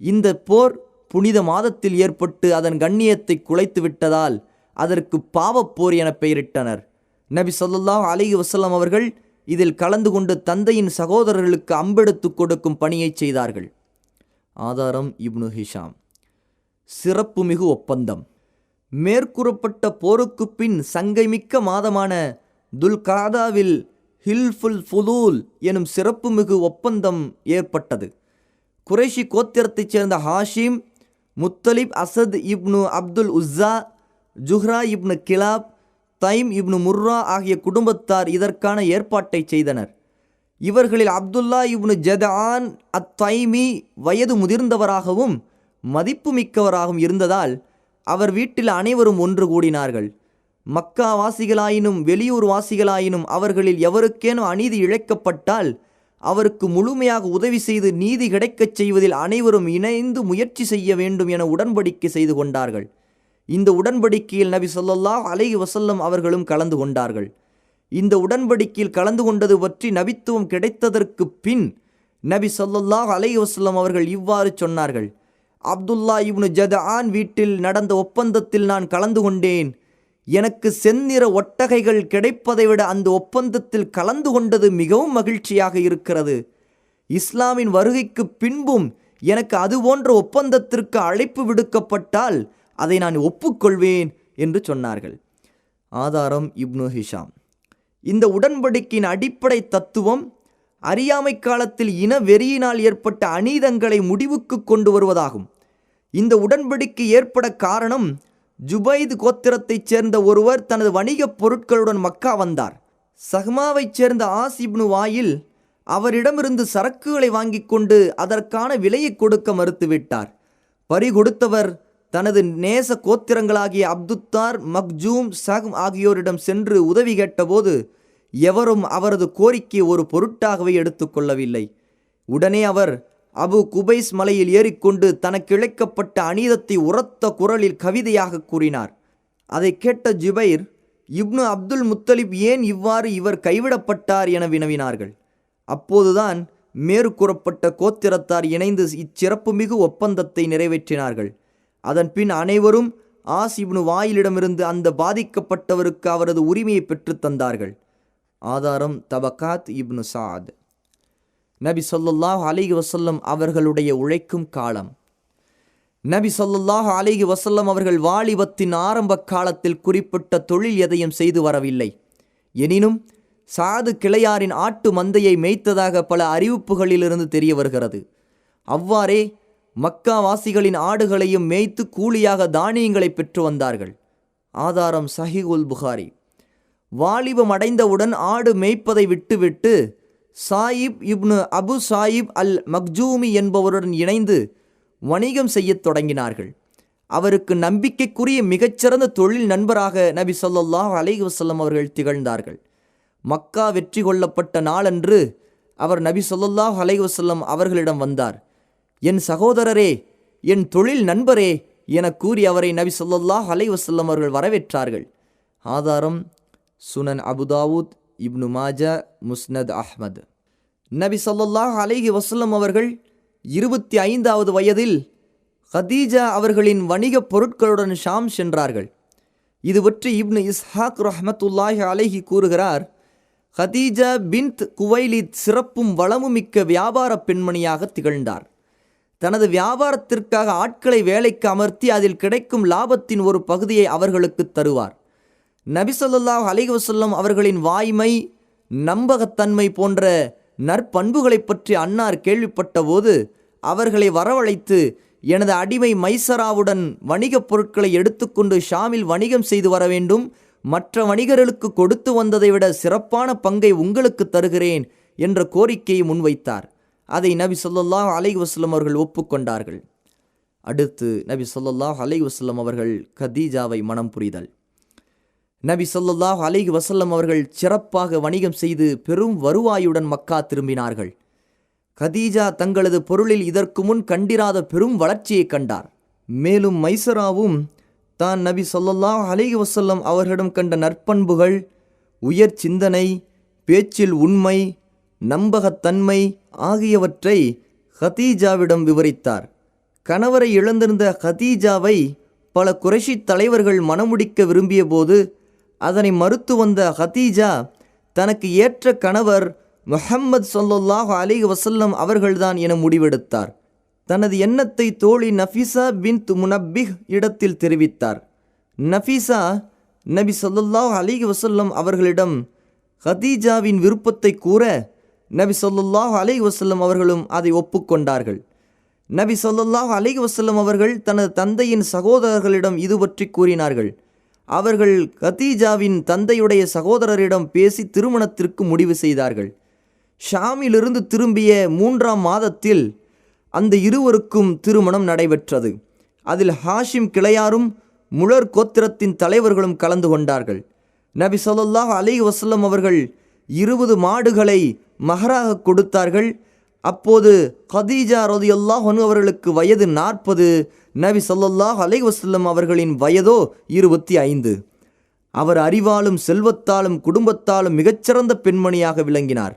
இந்த போர் புனித மாதத்தில் ஏற்பட்டு அதன் கண்ணியத்தை குலைத்து விட்டதால் அதற்கு பாவப்போர் என பெயரிட்டனர். நபி ஸல்லல்லாஹு அலைஹி வஸல்லம் அவர்கள் இதில் கலந்து கொண்டு தந்தையின் சகோதரர்களுக்கு அம்பெடுத்து கொடுக்கும் பணியை செய்தார்கள். ஆதாரம்: இப்னு ஹிஷாம். சிறப்புமிகு ஒப்பந்தம். மேற்கூறப்பட்ட போருக்கு பின் சங்கைமிக்க மாதமான துல்காதாவில் ஹில்ஃபுல் ஃபுதூல் எனும் சிறப்புமிகு ஒப்பந்தம் ஏற்பட்டது. குறைஷி கோத்திரத்தைச் சேர்ந்த ஹாஷிம், முத்தலிப், அசத் இப்னு அப்துல் உஸ்ஸா, ஜுஹ்ரா இப்னு கிலாப், தைம் இப்னு முர்ரா ஆகிய குடும்பத்தார் இதற்கான ஏற்பாட்டை செய்தனர். இவர்களில் அப்துல்லா இப்னு ஜதான் அத்-தைமி வயது முதிர்ந்தவராகவும் மதிப்புமிக்கவராகவும் இருந்ததால் அவர் வீட்டில் அனைவரும் ஒன்று கூடினார்கள். மக்கா வாசிகளாயினும் வெளியூர் வாசிகளாயினும் அவர்களில் எவருக்கேனும் அநீதி இழைக்கப்பட்டால் அவருக்கு முழுமையாக உதவி செய்து நீதி கிடைக்கச் செய்வதில் அனைவரும் இணைந்து முயற்சி செய்ய வேண்டும் என உடன்படிக்கை செய்து கொண்டார்கள். இந்த உடன்படிக்கையில் நபி ஸல்லல்லாஹு அலைஹி வஸல்லம் அவர்களும் கலந்து கொண்டார்கள். இந்த உடன்படிக்கையில் கலந்து கொண்டது பற்றி நபித்துவம் கிடைத்ததற்கு பின் நபி ஸல்லல்லாஹு அலைஹி வஸல்லம் அவர்கள் இவ்வாறு சொன்னார்கள்: அப்துல்லா இப்னு ஜதான் வீட்டில் நடந்த ஒப்பந்தத்தில் நான் கலந்து கொண்டேன். எனக்கு செந்நிற ஒட்டகைகள் கிடைப்பதை விட அந்த ஒப்பந்தத்தில் கலந்து கொண்டது மிகவும் மகிழ்ச்சியாக இருக்கிறது. இஸ்லாமின் வருகைக்கு பின்பும் எனக்கு அதுபோன்ற ஒப்பந்தத்திற்கு அழைப்பு விடுக்கப்பட்டால் அதை நான் ஒப்புக்கொள்வேன் என்று சொன்னார்கள். ஆதாரம்: இப்னு ஹிஷாம். இந்த உடன்படிக்கையின் அடிப்படை தத்துவம் அறியாமை காலத்தில் இன வெறியினால் ஏற்பட்ட அநீதங்களை முடிவுக்கு கொண்டு வருவதாகும். இந்த உடன்படிக்கை ஏற்பட காரணம், ஜுபைத் கோத்திரத்தைச் சேர்ந்த ஒருவர் தனது வணிகப் பொருட்களுடன் மக்கா வந்தார். சஹ்மாவைச் சேர்ந்த ஆஸ் இப்னு வாயில் அவரிடமிருந்து சரக்குகளை வாங்கி கொண்டு அதற்கான விலையை கொடுக்க மறுத்துவிட்டார். பறி கொடுத்தவர் தனது நேச கோத்திரங்களாகிய அப்துத்தார், மக்ஜூம், சஹ்ம் ஆகியோரிடம் சென்று உதவி கேட்டபோது எவரும் அவரது கோரிக்கையை ஒரு பொருட்டாகவே எடுத்துக்கொள்ளவில்லை. உடனே அவர் அபு குபைஸ் மலையில் ஏறிக்கொண்டு தனக்கு இழைக்கப்பட்ட அநீதத்தை உரத்த குரலில் கவிதையாக கூறினார். அதை கேட்ட ஜுபைர், இப்னு அப்துல் முத்தலிப் ஏன் இவ்வாறு இவர் கைவிடப்பட்டார் என வினவினார்கள். அப்போதுதான் மேற்கூறப்பட்ட கோத்திரத்தார் இணைந்து இச்சிறப்புமிகு ஒப்பந்தத்தை நிறைவேற்றினார்கள். அதன் பின் அனைவரும் ஆஸ் இப்னு வாயிலிடமிருந்து அந்த பாதிக்கப்பட்டவருக்கு அவரது உரிமையை பெற்றுத் தந்தார்கள். ஆதாரம் தபகாத் இப்னு சாத். நபி ஸல்லல்லாஹு அலைஹி வஸல்லம் அவர்களுடைய உழைக்கும் காலம். நபி ஸல்லல்லாஹு அலைஹி வஸல்லம் அவர்கள் வாலிபத்தின் ஆரம்ப காலத்தில் குறிப்பிட்ட தொழில் எதையும் செய்து வரவில்லை. எனினும் சாது கிளையாரின் ஆட்டு மந்தையை மேய்த்ததாக பல அறிவிப்புகளிலிருந்து தெரிய வருகிறது. அவ்வாறே மக்கா வாசிகளின் ஆடுகளையும் மேய்த்து கூலியாக தானியங்களை பெற்று வந்தார்கள். ஆதாரம் சஹீஹுல் புகாரி. வாலிபம் அடைந்தவுடன் ஆடு மேய்ப்பதை விட்டுவிட்டு சாயிப் இப்னு அபு சாயிப் அல் மக்ஜூமி என்பவருடன் இணைந்து வணிகம் செய்யத் தொடங்கினார்கள். அவருக்கு நம்பிக்கைக்குரிய மிகச்சிறந்த தொழில் நண்பராக நபி ஸல்லல்லாஹு அலைஹி வஸல்லம் அவர்கள் திகழ்ந்தார்கள். மக்கா வெற்றி கொள்ளப்பட்ட நாளன்று அவர் நபி ஸல்லல்லாஹு அலைஹி வஸல்லம் அவர்களிடம் வந்தார். என் சகோதரரே, என் தொழில் நண்பரே என கூறி அவரை நபி ஸல்லல்லாஹு அலைஹி வஸல்லம் அவர்கள் வரவேற்றார்கள். ஆதாரம் சுனன் அபுதாவூத், இப்னு மாஜா, முஸ்னத் அஹ்மத். நபி ஸல்லல்லாஹு அலைஹி வஸல்லம் அவர்கள் 25வது வயதில் கதீஜா அவர்களின் வணிகப் பொருட்களுடன் ஷாம் சென்றார்கள். இது பற்றி இப்னு இஸ்ஹாக் ரஹ்மத்துல்லாஹி அலைஹி கூறுகிறார், கதீஜா பின்த் குவைலித் சிறப்பும் வளமுமிக்க வியாபார பெண்மணியாக திகழ்ந்தார். தனது வியாபாரத்திற்காக ஆட்களை வேலைக்கு அமர்த்தி அதில் கிடைக்கும் லாபத்தின் ஒரு பகுதியை அவர்களுக்கு தருவார். நபி ஸல்லல்லாஹு அலைஹி வஸல்லம் அவர்களின் வாய்மை, நம்பகத்தன்மை போன்ற நற்பண்புகளை பற்றி அன்னார் கேள்விப்பட்ட போது அவர்களை வரவழைத்து, எனது அடிமை மைசராவுடன் வணிகப் பொருட்களை எடுத்துக்கொண்டு ஷாமில் வணிகம் செய்து வர வேண்டும், மற்ற வணிகர்களுக்கு கொடுத்து வந்ததை விட சிறப்பான பங்கை உங்களுக்கு தருகிறேன் என்ற கோரிக்கையை முன்வைத்தார். அதை நபி ஸல்லல்லாஹு அலைஹி வஸல்லம் அவர்கள் ஒப்புக்கொண்டார்கள். அடுத்து நபி ஸல்லல்லாஹு அலைஹி வஸல்லம் அவர்கள் கதீஜாவை மனம் புரிதல். நபி ஸல்லல்லாஹு அலைஹி வஸல்லம் அவர்கள் சிறப்பாக வணிகம் செய்து பெரும் வருவாயுடன் மக்கா திரும்பினார்கள். கதீஜா தங்களது பொருளில் இதற்கு முன் கண்டிராத பெரும் வளர்ச்சியை கண்டார். மேலும் மைசராவும் தான் நபி ஸல்லல்லாஹு அலைஹி வஸல்லம் அவர்களிடம் கண்ட நற்பண்புகள், உயர் சிந்தனை, பேச்சில் உண்மை, நம்பகத்தன்மை ஆகியவற்றை கதீஜாவிடம் விவரித்தார். கணவரை இழந்திருந்த கதீஜாவை பல குறைஷி தலைவர்கள் மணமுடிக்க விரும்பிய போது அதனை மறுத்து வந்த கதீஜா தனக்கு ஏற்ற கணவர் முஹம்மது ஸல்லல்லாஹு அலைஹி வஸல்லம் அவர்கள்தான் என முடிவெடுத்தார். தனது எண்ணத்தை தோழி நஃபீசா பின்த் முனப்பிஹ் இடத்தில் தெரிவித்தார். நஃபீசா நபி ஸல்லல்லாஹு அலைஹி வஸல்லம் அவர்களிடம் கதீஜாவின் விருப்பத்தை கூற நபி ஸல்லல்லாஹு அலைஹி வஸல்லம் அவர்களும் அதை ஒப்புக்கொண்டார்கள். நபி ஸல்லல்லாஹு அலைஹி வஸல்லம் அவர்கள் தனது தந்தையின் சகோதரர்களிடம் இது பற்றி கூறினார்கள். அவர்கள் கதீஜாவின் தந்தையுடைய சகோதரரிடம் பேசி திருமணத்திற்கு முடிவு செய்தார்கள். ஷாமிலிருந்து திரும்பிய 3ஆம் மாதத்தில் அந்த இருவருக்கும் திருமணம் நடைபெற்றது. அதில் ஹாஷிம் கிளையாரும் முழர் கோத்திரத்தின் தலைவர்களும் கலந்து கொண்டார்கள். நபி ஸல்லல்லாஹு அலைஹி வஸல்லம் அவர்கள் 20 மாடுகளை மஹராக கொடுத்தார்கள். அப்போது கதீஜா ரலியல்லாஹு அன்ஹா அவர்களுக்கு வயது 40, நபி ஸல்லல்லாஹு அலைஹி வஸல்லம் அவர்களின் வயதோ 25. அவர் அறிவாலும் செல்வத்தாலும் குடும்பத்தாலும் மிகச்சிறந்த பெண்மணியாக விளங்கினார்.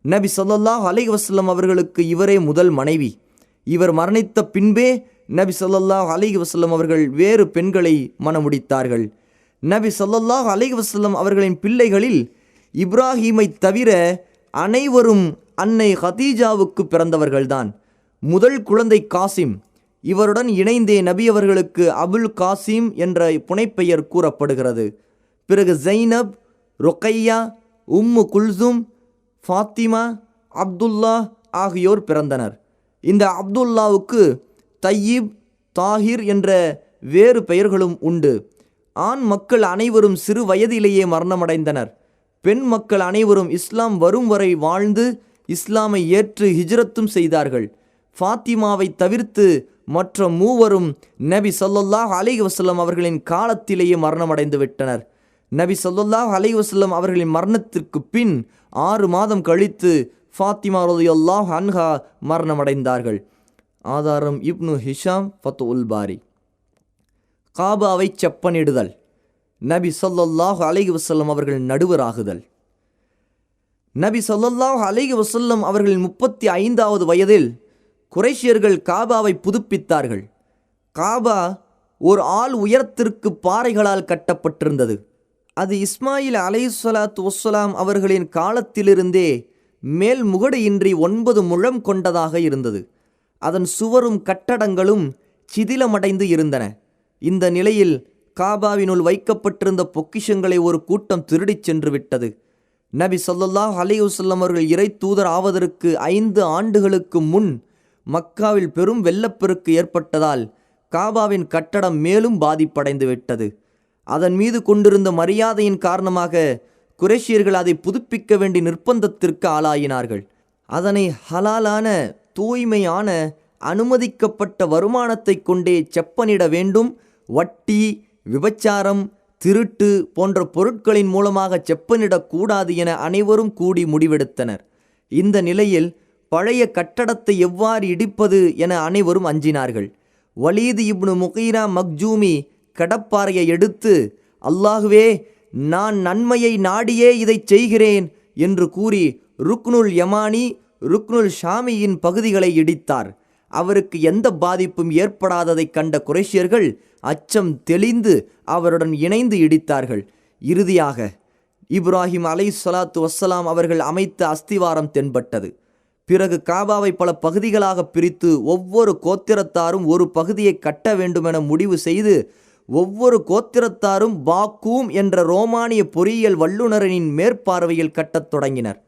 நபி ஸல்லல்லாஹு அலைஹி வஸல்லம் அவர்களுக்கு இவரே முதல் மனைவி. இவர் மரணித்த பின்பே நபி ஸல்லல்லாஹு அலைஹி வஸல்லம் அவர்கள் வேறு பெண்களை மணமுடித்தார்கள். நபி ஸல்லல்லாஹு அலைஹி வஸல்லம் அவர்களின் பிள்ளைகளில் இப்ராஹீமை தவிர அனைவரும் அன்னை கதீஜாவுக்கு பிறந்தவர்கள்தான். முதல் குழந்தை காசிம். இவருடன் இணைந்தே நபி அவர்களுக்கு அபுல் காசிம் என்ற புனைப்பெயர் கூறப்படுகிறது. பிறகு ஜைனப், ருக்கையா, உம்மு குல்சும், ஃபாத்திமா, அப்துல்லா ஆகியோர் பிறந்தனர். இந்த அப்துல்லாவுக்கு தையிப், தாஹிர் என்ற வேறு பெயர்களும் உண்டு. ஆண் மக்கள் அனைவரும் சிறு வயதிலேயே மரணமடைந்தனர். பெண் மக்கள் அனைவரும் இஸ்லாம் வரும் வரை வாழ்ந்து இஸ்லாமை ஏற்று ஹிஜ்ரத்தும் செய்தார்கள். ஃபாத்திமாவை தவிர்த்து மற்ற மூவரும் நபி ஸல்லல்லாஹு அலைஹி வஸல்லம் அவர்களின் காலத்திலேயே மரணமடைந்து விட்டனர். நபி ஸல்லல்லாஹு அலைஹி வஸல்லம் அவர்களின் மரணத்திற்கு பின் 6 மாதம் கழித்து ஃபாத்திமா ரலியல்லாஹு அன்ஹா மரணமடைந்தார்கள். ஆதாரம் இப்னு ஹிஷாம், ஃபத்உல் பாரி. காபாவை செப்பனிடுதல். நபி ஸல்லல்லாஹு அலைஹி வஸல்லம் அவர்கள் நடுவராகுதல். நபி ஸல்லல்லாஹு அலைஹி வஸல்லம் அவர்களின் 35வது வயதில் குறைஷியர்கள் காபாவை புதுப்பித்தார்கள். காபா ஒரு ஆள் உயரத்திற்கு பாறைகளால் கட்டப்பட்டிருந்தது. அது இஸ்மாயில் அலைஹிஸ்ஸலாத்து வஸ்ஸலாம் அவர்களின் காலத்திலிருந்தே மேல் முகடு இன்றி 9 முழம் கொண்டதாக இருந்தது. அதன் சுவரும் கட்டடங்களும் சிதிலமடைந்து இருந்தன. இந்த நிலையில் காபாவினுள் வைக்கப்பட்டிருந்த பொக்கிஷங்களை ஒரு கூட்டம் திருடிச் சென்று விட்டது. நபி ஸல்லல்லாஹு அலைஹி வஸல்லம் அவர்கள் இறை தூதர் ஆவதற்கு 5 ஆண்டுகளுக்கு முன் மக்காவில் பெரும் வெள்ளப்பெருக்கு ஏற்பட்டதால் காபாவின் கட்டடம் மேலும் பாதிப்படைந்து விட்டது. அதன் மீது கொண்டிருந்த மரியாதையின் காரணமாக குறைஷியர்கள் அதை புதுப்பிக்க வேண்டிய நிர்பந்தத்திற்கு ஆளாயினார்கள். அதனை ஹலாலான தூய்மையான அனுமதிக்கப்பட்ட வருமானத்தை கொண்டே செப்பனிட வேண்டும். வட்டி, விபச்சாரம், திருட்டு போன்ற பொருட்களின் மூலமாக செப்பனிடக்கூடாது என அனைவரும் கூடி முடிவெடுத்தனர். இந்த நிலையில் பழைய கட்டடத்தை எவ்வாறு இடிப்பது என அனைவரும் அஞ்சினார்கள். வலீத் இப்னு முகீரா மக்ஜூமி கடப்பாறையை எடுத்து, அல்லாஹுவே, நான் நன்மையை நாடியே இதை செய்கிறேன் என்று கூறி ருக்னுல் யமானி, ருக்னுல் ஷாமியின் பகுதிகளை இடித்தார். அவருக்கு எந்த பாதிப்பும் ஏற்படாததைக் கண்ட குறைஷியர்கள் அச்சம் தெளிந்து அவருடன் இணைந்து இடித்தார்கள். இறுதியாக இப்ராஹிம் அலைஹிஸ்ஸலாத்து வஸ்ஸலாம் அவர்கள் அமைத்த அஸ்திவாரம் தென்பட்டது. பிறகு காபாவை பல பகுதிகளாக பிரித்து ஒவ்வொரு கோத்திரத்தாரும் ஒரு பகுதியை கட்ட வேண்டுமென முடிவு செய்து ஒவ்வொரு கோத்திரத்தாரும் பாக்கூம் என்ற ரோமானிய பொறியியல் வல்லுநரின் மேற்பார்வையில் கட்டத் தொடங்கினர்.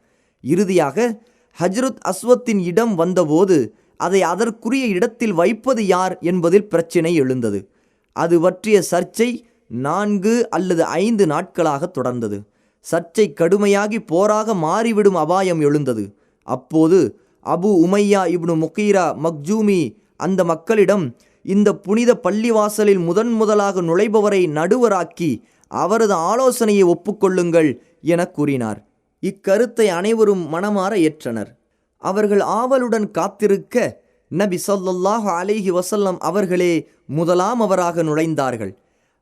இறுதியாக ஹஜ்ருத் அஸ்வத்தின் இடம் வந்தபோது அதை அதற்குரிய இடத்தில் வைப்பது யார் என்பதில் பிரச்சினை எழுந்தது. அது பற்றிய சர்ச்சை 4 அல்லது 5 நாட்களாக தொடர்ந்தது. சர்ச்சை கடுமையாகி போராக மாறிவிடும் அபாயம் எழுந்தது. அப்போது அபு உமையா இப்னு முகீரா மக்ஜூமி அந்த மக்களிடம், இந்த புனித பள்ளிவாசலில் முதலாக நுழைபவரை நடுவராக்கி அவரது ஆலோசனையை ஒப்புக்கொள்ளுங்கள் என கூறினார். இக்கருத்தை அனைவரும் மனமாற ஏற்றனர். அவர்கள் ஆவலுடன் காத்திருக்க நபி ஸல்லல்லாஹு அலைஹி வஸல்லம் அவர்களே முதலாமவராக நுழைந்தார்கள்.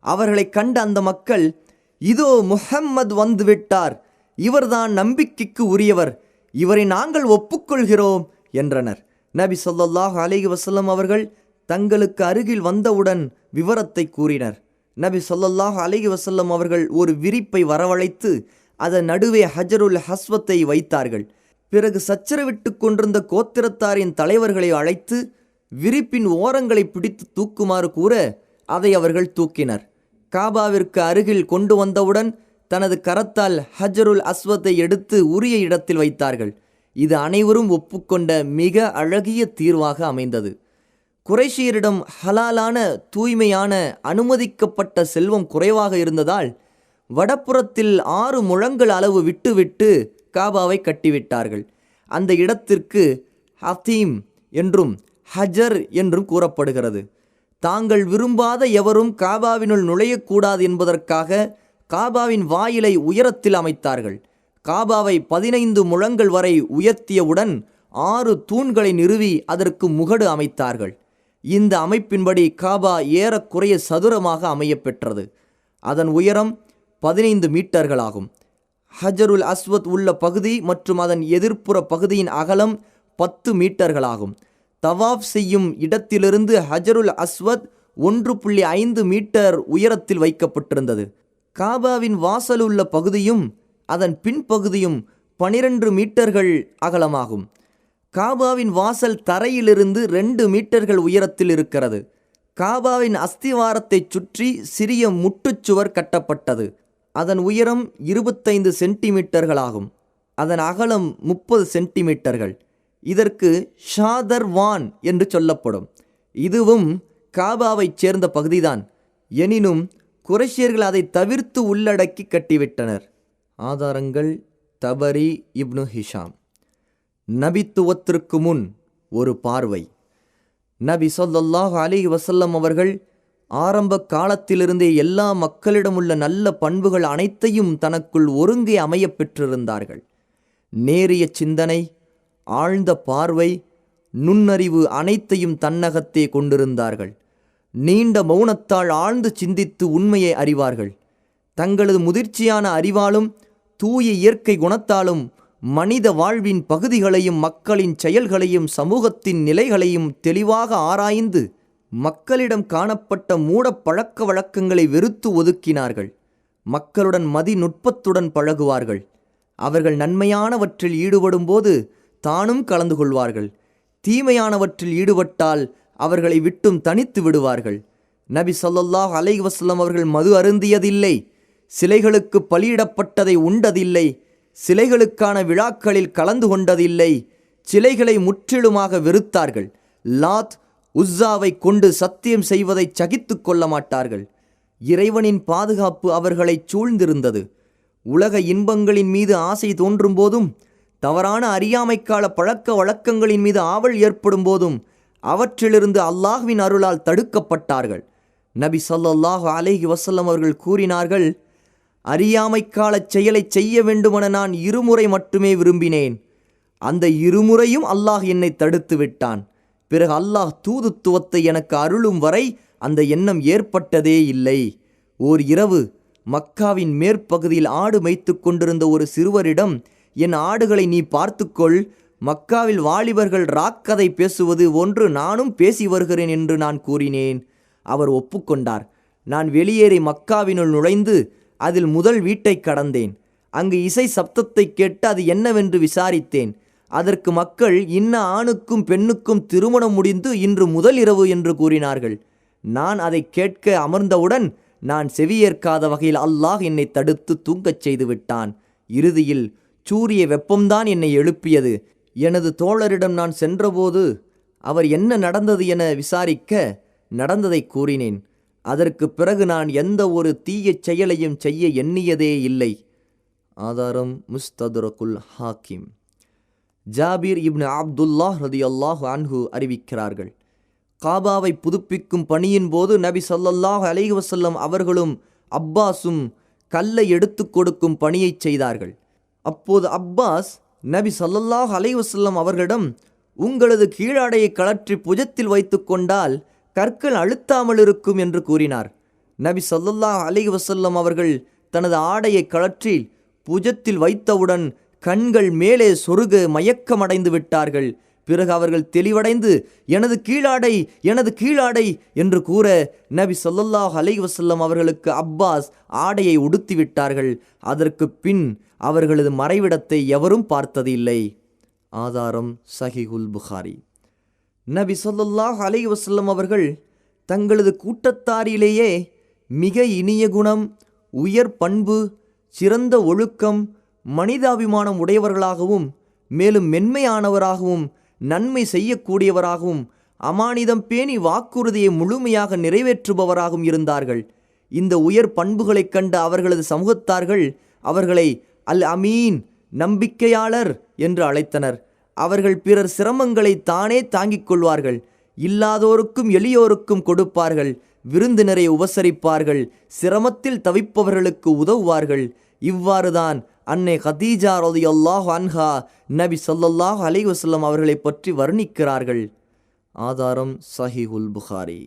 அவர்களை கண்ட அந்த மக்கள், இதோ முஹம்மது வந்துவிட்டார், இவர்தான் நம்பிக்கைக்கு உரியவர், இவரை நாங்கள் ஒப்புக்கொள்கிறோம் என்றனர். நபி ஸல்லல்லாஹு அலைஹி வஸல்லம் அவர்கள் தங்களுக்கு அருகில் வந்தவுடன் விவரத்தை கூறினர். நபி ஸல்லல்லாஹு அலைஹி வஸல்லம் அவர்கள் ஒரு விரிப்பை வரவழைத்து அதன் நடுவே ஹஜருல் அஸ்வத்தை வைத்தார்கள். பிறகு சச்சரவிட்டு கொண்டிருந்த கோத்திரத்தாரின் தலைவர்களை அழைத்து விரிப்பின் ஓரங்களை பிடித்து தூக்குமாறு கூற அதை அவர்கள் தூக்கினர். காபாவிற்கு அருகில் கொண்டு வந்தவுடன் தனது கரத்தால் ஹஜருல் அஸ்வத்தை எடுத்து உரிய இடத்தில் வைத்தார்கள். இது அனைவரும் ஒப்புக்கொண்ட மிக அழகிய தீர்வாக அமைந்தது. குறைஷியரிடம் ஹலாலான தூய்மையான அனுமதிக்கப்பட்ட செல்வம் குறைவாக இருந்ததால் வடப்புறத்தில் 6 முழங்கள் அளவு விட்டுவிட்டு காபாவை கட்டிவிட்டார்கள். அந்த இடத்திற்கு ஹதீம் என்றும் ஹஜர் என்றும் கூறப்படுகிறது. தாங்கள் விரும்பாத எவரும் காபாவினுள் நுழையக்கூடாது என்பதற்காக காபாவின் வாயிலை உயரத்தில் அமைத்தார்கள். காபாவை 15 முழங்கள் வரை உயர்த்தியவுடன் 6 தூண்களை நிறுவி அதற்கு முகடு அமைத்தார்கள். இந்த அமைப்பின்படி காபா ஏறக்குறைய சதுரமாக அமையப்பெற்றது. அதன் உயரம் 15 மீட்டர்களாகும். ஹஜருல் அஸ்வத் உள்ள பகுதி மற்றும் அதன் எதிர்ப்புற பகுதியின் அகலம் 10 மீட்டர்களாகும். தவாஃப் செய்யும் இடத்திலிருந்து ஹஜருல் அஸ்வத் 1.5 மீட்டர் உயரத்தில் வைக்கப்பட்டிருந்தது. காபாவின் வாசல் உள்ள பகுதியும் அதன் பின்பகுதியும் 12 மீட்டர்கள் அகலமாகும். காபாவின் வாசல் தரையிலிருந்து 2 மீட்டர்கள் உயரத்தில் இருக்கிறது. காபாவின் அஸ்திவாரத்தை சுற்றி சிறிய முட்டுச்சுவர் கட்டப்பட்டது. அதன் உயரம் 25 சென்டிமீட்டர்களாகும். அதன் அகலம் 30 சென்டிமீட்டர்கள். இதற்கு ஷாதர் வான் என்று சொல்லப்படும். இதுவும் காபாவைச் சேர்ந்த பகுதிதான். எனினும் குறைஷியர்கள் அதை தவிர்த்து உள்ளடக்கி கட்டிவிட்டனர். ஆதாரங்கள் தபரி, இப்னு ஹிஷாம். நபித்துவத்திற்கு முன் ஒரு பார்வை. நபி ஸல்லல்லாஹு அலைஹி வஸல்லம் அவர்கள் ஆரம்ப காலத்திலிருந்தே எல்லா மக்களிடமுள்ள நல்ல பண்புகள் அனைத்தையும் தனக்குள் ஒருங்கே அமைய பெற்றிருந்தார்கள். நேரிய சிந்தனை, ஆழ்ந்த பார்வை, நுண்ணறிவு அனைத்தையும் தன்னகத்தே கொண்டிருந்தார்கள். நீண்ட மௌனத்தால் ஆழ்ந்து சிந்தித்து உண்மையை அறிவார்கள். தங்களது முதிர்ச்சியான அறிவாலும் தூய இயற்கை குணத்தாலும் மனித வாழ்வின் பகுதிகளையும் மக்களின் செயல்களையும் சமூகத்தின் நிலைகளையும் தெளிவாக ஆராய்ந்து மக்களிடம் காணப்பட்ட மூட பழக்க வழக்கங்களை வெறுத்து ஒதுக்கினார்கள். மக்களுடன் மதிநுட்பத்துடன் பழகுவார்கள். அவர்கள் நன்மையானவற்றில் ஈடுபடும்போது தானும் கலந்து கொள்வார்கள். தீமையானவற்றில் ஈடுபட்டால் அவர்களை விட்டும் தனித்து விடுவார்கள். நபி ஸல்லல்லாஹு அலைஹி வஸல்லம் அவர்கள் மது அருந்தியதில்லை, சிலைகளுக்கு பலியிடப்பட்டதை உண்டதில்லை, சிலைகளுக்கான விழாக்களில் கலந்து கொண்டதில்லை, சிலைகளை முற்றிலுமாக வெறுத்தார்கள். லாத் உஸ்ஸாவை கொண்டு சத்தியம் செய்வதை சகித்து கொள்ள மாட்டார்கள். இறைவனின் பாதுகாப்பு அவர்களை சூழ்ந்திருந்தது. உலக இன்பங்களின் மீது ஆசை தோன்றும் போதும், தவறான அறியாமைக்கால பழக்க வழக்கங்களின் மீது ஆவல் ஏற்படும் போதும் அவற்றிலிருந்து அல்லாஹ்வின் அருளால் தடுக்கப்பட்டார்கள். நபி ஸல்லல்லாஹு அலைஹி வஸல்லம் அவர்கள் கூறினார்கள், அறியாமைக்கால செயலை செய்ய வேண்டுமென நான் இருமுறை மட்டுமே விரும்பினேன். அந்த இருமுறையும் அல்லாஹ் என்னை தடுத்து விட்டான். பிறகு அல்லாஹ் தூதுத்துவத்தை எனக்கு அருளும் வரை அந்த எண்ணம் ஏற்பட்டதே இல்லை. ஓர் இரவு மக்காவின் மேற்பகுதியில் ஆடு மேய்த்து கொண்டிருந்த ஒரு சிறுவரிடம், என் ஆடுகளை நீ பார்த்துக்கொள், மக்காவில் வாலிபர்கள் ராக்கதை பேசுவது ஒன்று நானும் பேசி வருகிறேன் என்று நான் கூறினேன். அவர் ஒப்புக்கொண்டார். நான் வெளியேறி மக்காவினுள் நுழைந்து அதில் முதல் வீட்டை கடந்தேன். அங்கு இசை சப்தத்தை கேட்டு அது என்னவென்று விசாரித்தேன். அதற்கு மக்கள், இன்ன ஆணுக்கும் பெண்ணுக்கும் திருமணம் முடிந்து இன்று முதல் இரவு என்று கூறினார்கள். நான் அதை கேட்க அமர்ந்தவுடன் நான் செவியேற்காத வகையில் அல்லாஹ் என்னை தடுத்து தூங்கச் செய்து விட்டான். இறுதியில் சூரிய வெப்பம்தான் என்னை எழுப்பியது. எனது தோழரிடம் நான் சென்றபோது அவர் என்ன நடந்தது என விசாரிக்க நடந்ததை கூறினேன். அதற்கு பிறகு நான் எந்த ஒரு தீய செயலையும் செய்ய எண்ணியதே இல்லை. ஆதாரம் முஸ்ததுரகுல் ஹாக்கிம். ஜாபீர் இப்னு அப்துல்லாஹ் ரதியல்லாஹு அன்ஹு அறிவிக்கிறார்கள், காபாவை புதுப்பிக்கும் பணியின் போது நபி ஸல்லல்லாஹு அலைஹி வஸல்லம் அவர்களும் அப்பாஸும் கல்லை எடுத்து கொடுக்கும் பணியை செய்தார்கள். அப்போது அப்பாஸ் நபி ஸல்லல்லாஹு அலைஹி வஸல்லம் அவர்களிடம், உங்களது கீழாடையை கழற்றி புஜத்தில் வைத்து கொண்டால் கற்கள் அழுத்தாமல் இருக்கும் என்று கூறினார். நபி ஸல்லல்லாஹு அலைஹி வஸல்லம் அவர்கள் தனது ஆடையை கழற்றி புஜத்தில் வைத்தவுடன் கண்கள் மேலே சொருக மயக்கமடைந்து விட்டார்கள். பிறகு அவர்கள் தெளிவடைந்து, எனது கீழாடை, எனது கீழாடை என்று கூற நபி ஸல்லல்லாஹு அலைஹி வஸல்லம் அவர்களுக்கு அப்பாஸ் ஆடையை உடுத்தி விட்டார்கள். அதற்கு பின் அவர்களது மறைவிடத்தை எவரும் பார்த்ததில்லை. ஆதாரம் சஹீஹுல் புகாரி. நபி ஸல்லல்லாஹு அலைஹி வஸல்லம் அவர்கள் தங்களது கூட்டத்தாரிலேயே மிக இனிய குணம், உயர் பண்பு, சிறந்த ஒழுக்கம், மனிதாபிமானம் உடையவர்களாகவும் மேலும் மென்மையானவராகவும் நன்மை செய்யக்கூடியவராகவும் அமானிதம் பேணி வாக்குறுதியை முழுமையாக நிறைவேற்றுபவராகவும் இருந்தார்கள். இந்த உயர் பண்புகளைக் கண்ட அவர்களது சமூகத்தார்கள் அவர்களை அல் அமீன், நம்பிக்கையாளர் என்று அழைத்தனர். அவர்கள் பிறர் சிரமங்களை தானே தாங்கிக் கொள்வார்கள், இல்லாதோருக்கும் எளியோருக்கும் கொடுப்பார்கள், விருந்தினரை உபசரிப்பார்கள், சிரமத்தில் தவிப்பவர்களுக்கு உதவுவார்கள். இவ்வாறுதான் அன்னை கதீஜா ரலியல்லாஹு அன்ஹா நபி ஸல்லல்லாஹு அலைஹி வஸல்லம் அவர்களை பற்றி வர்ணிக்கிறார்கள். ஆதாரம் சஹீஹுல் புகாரி.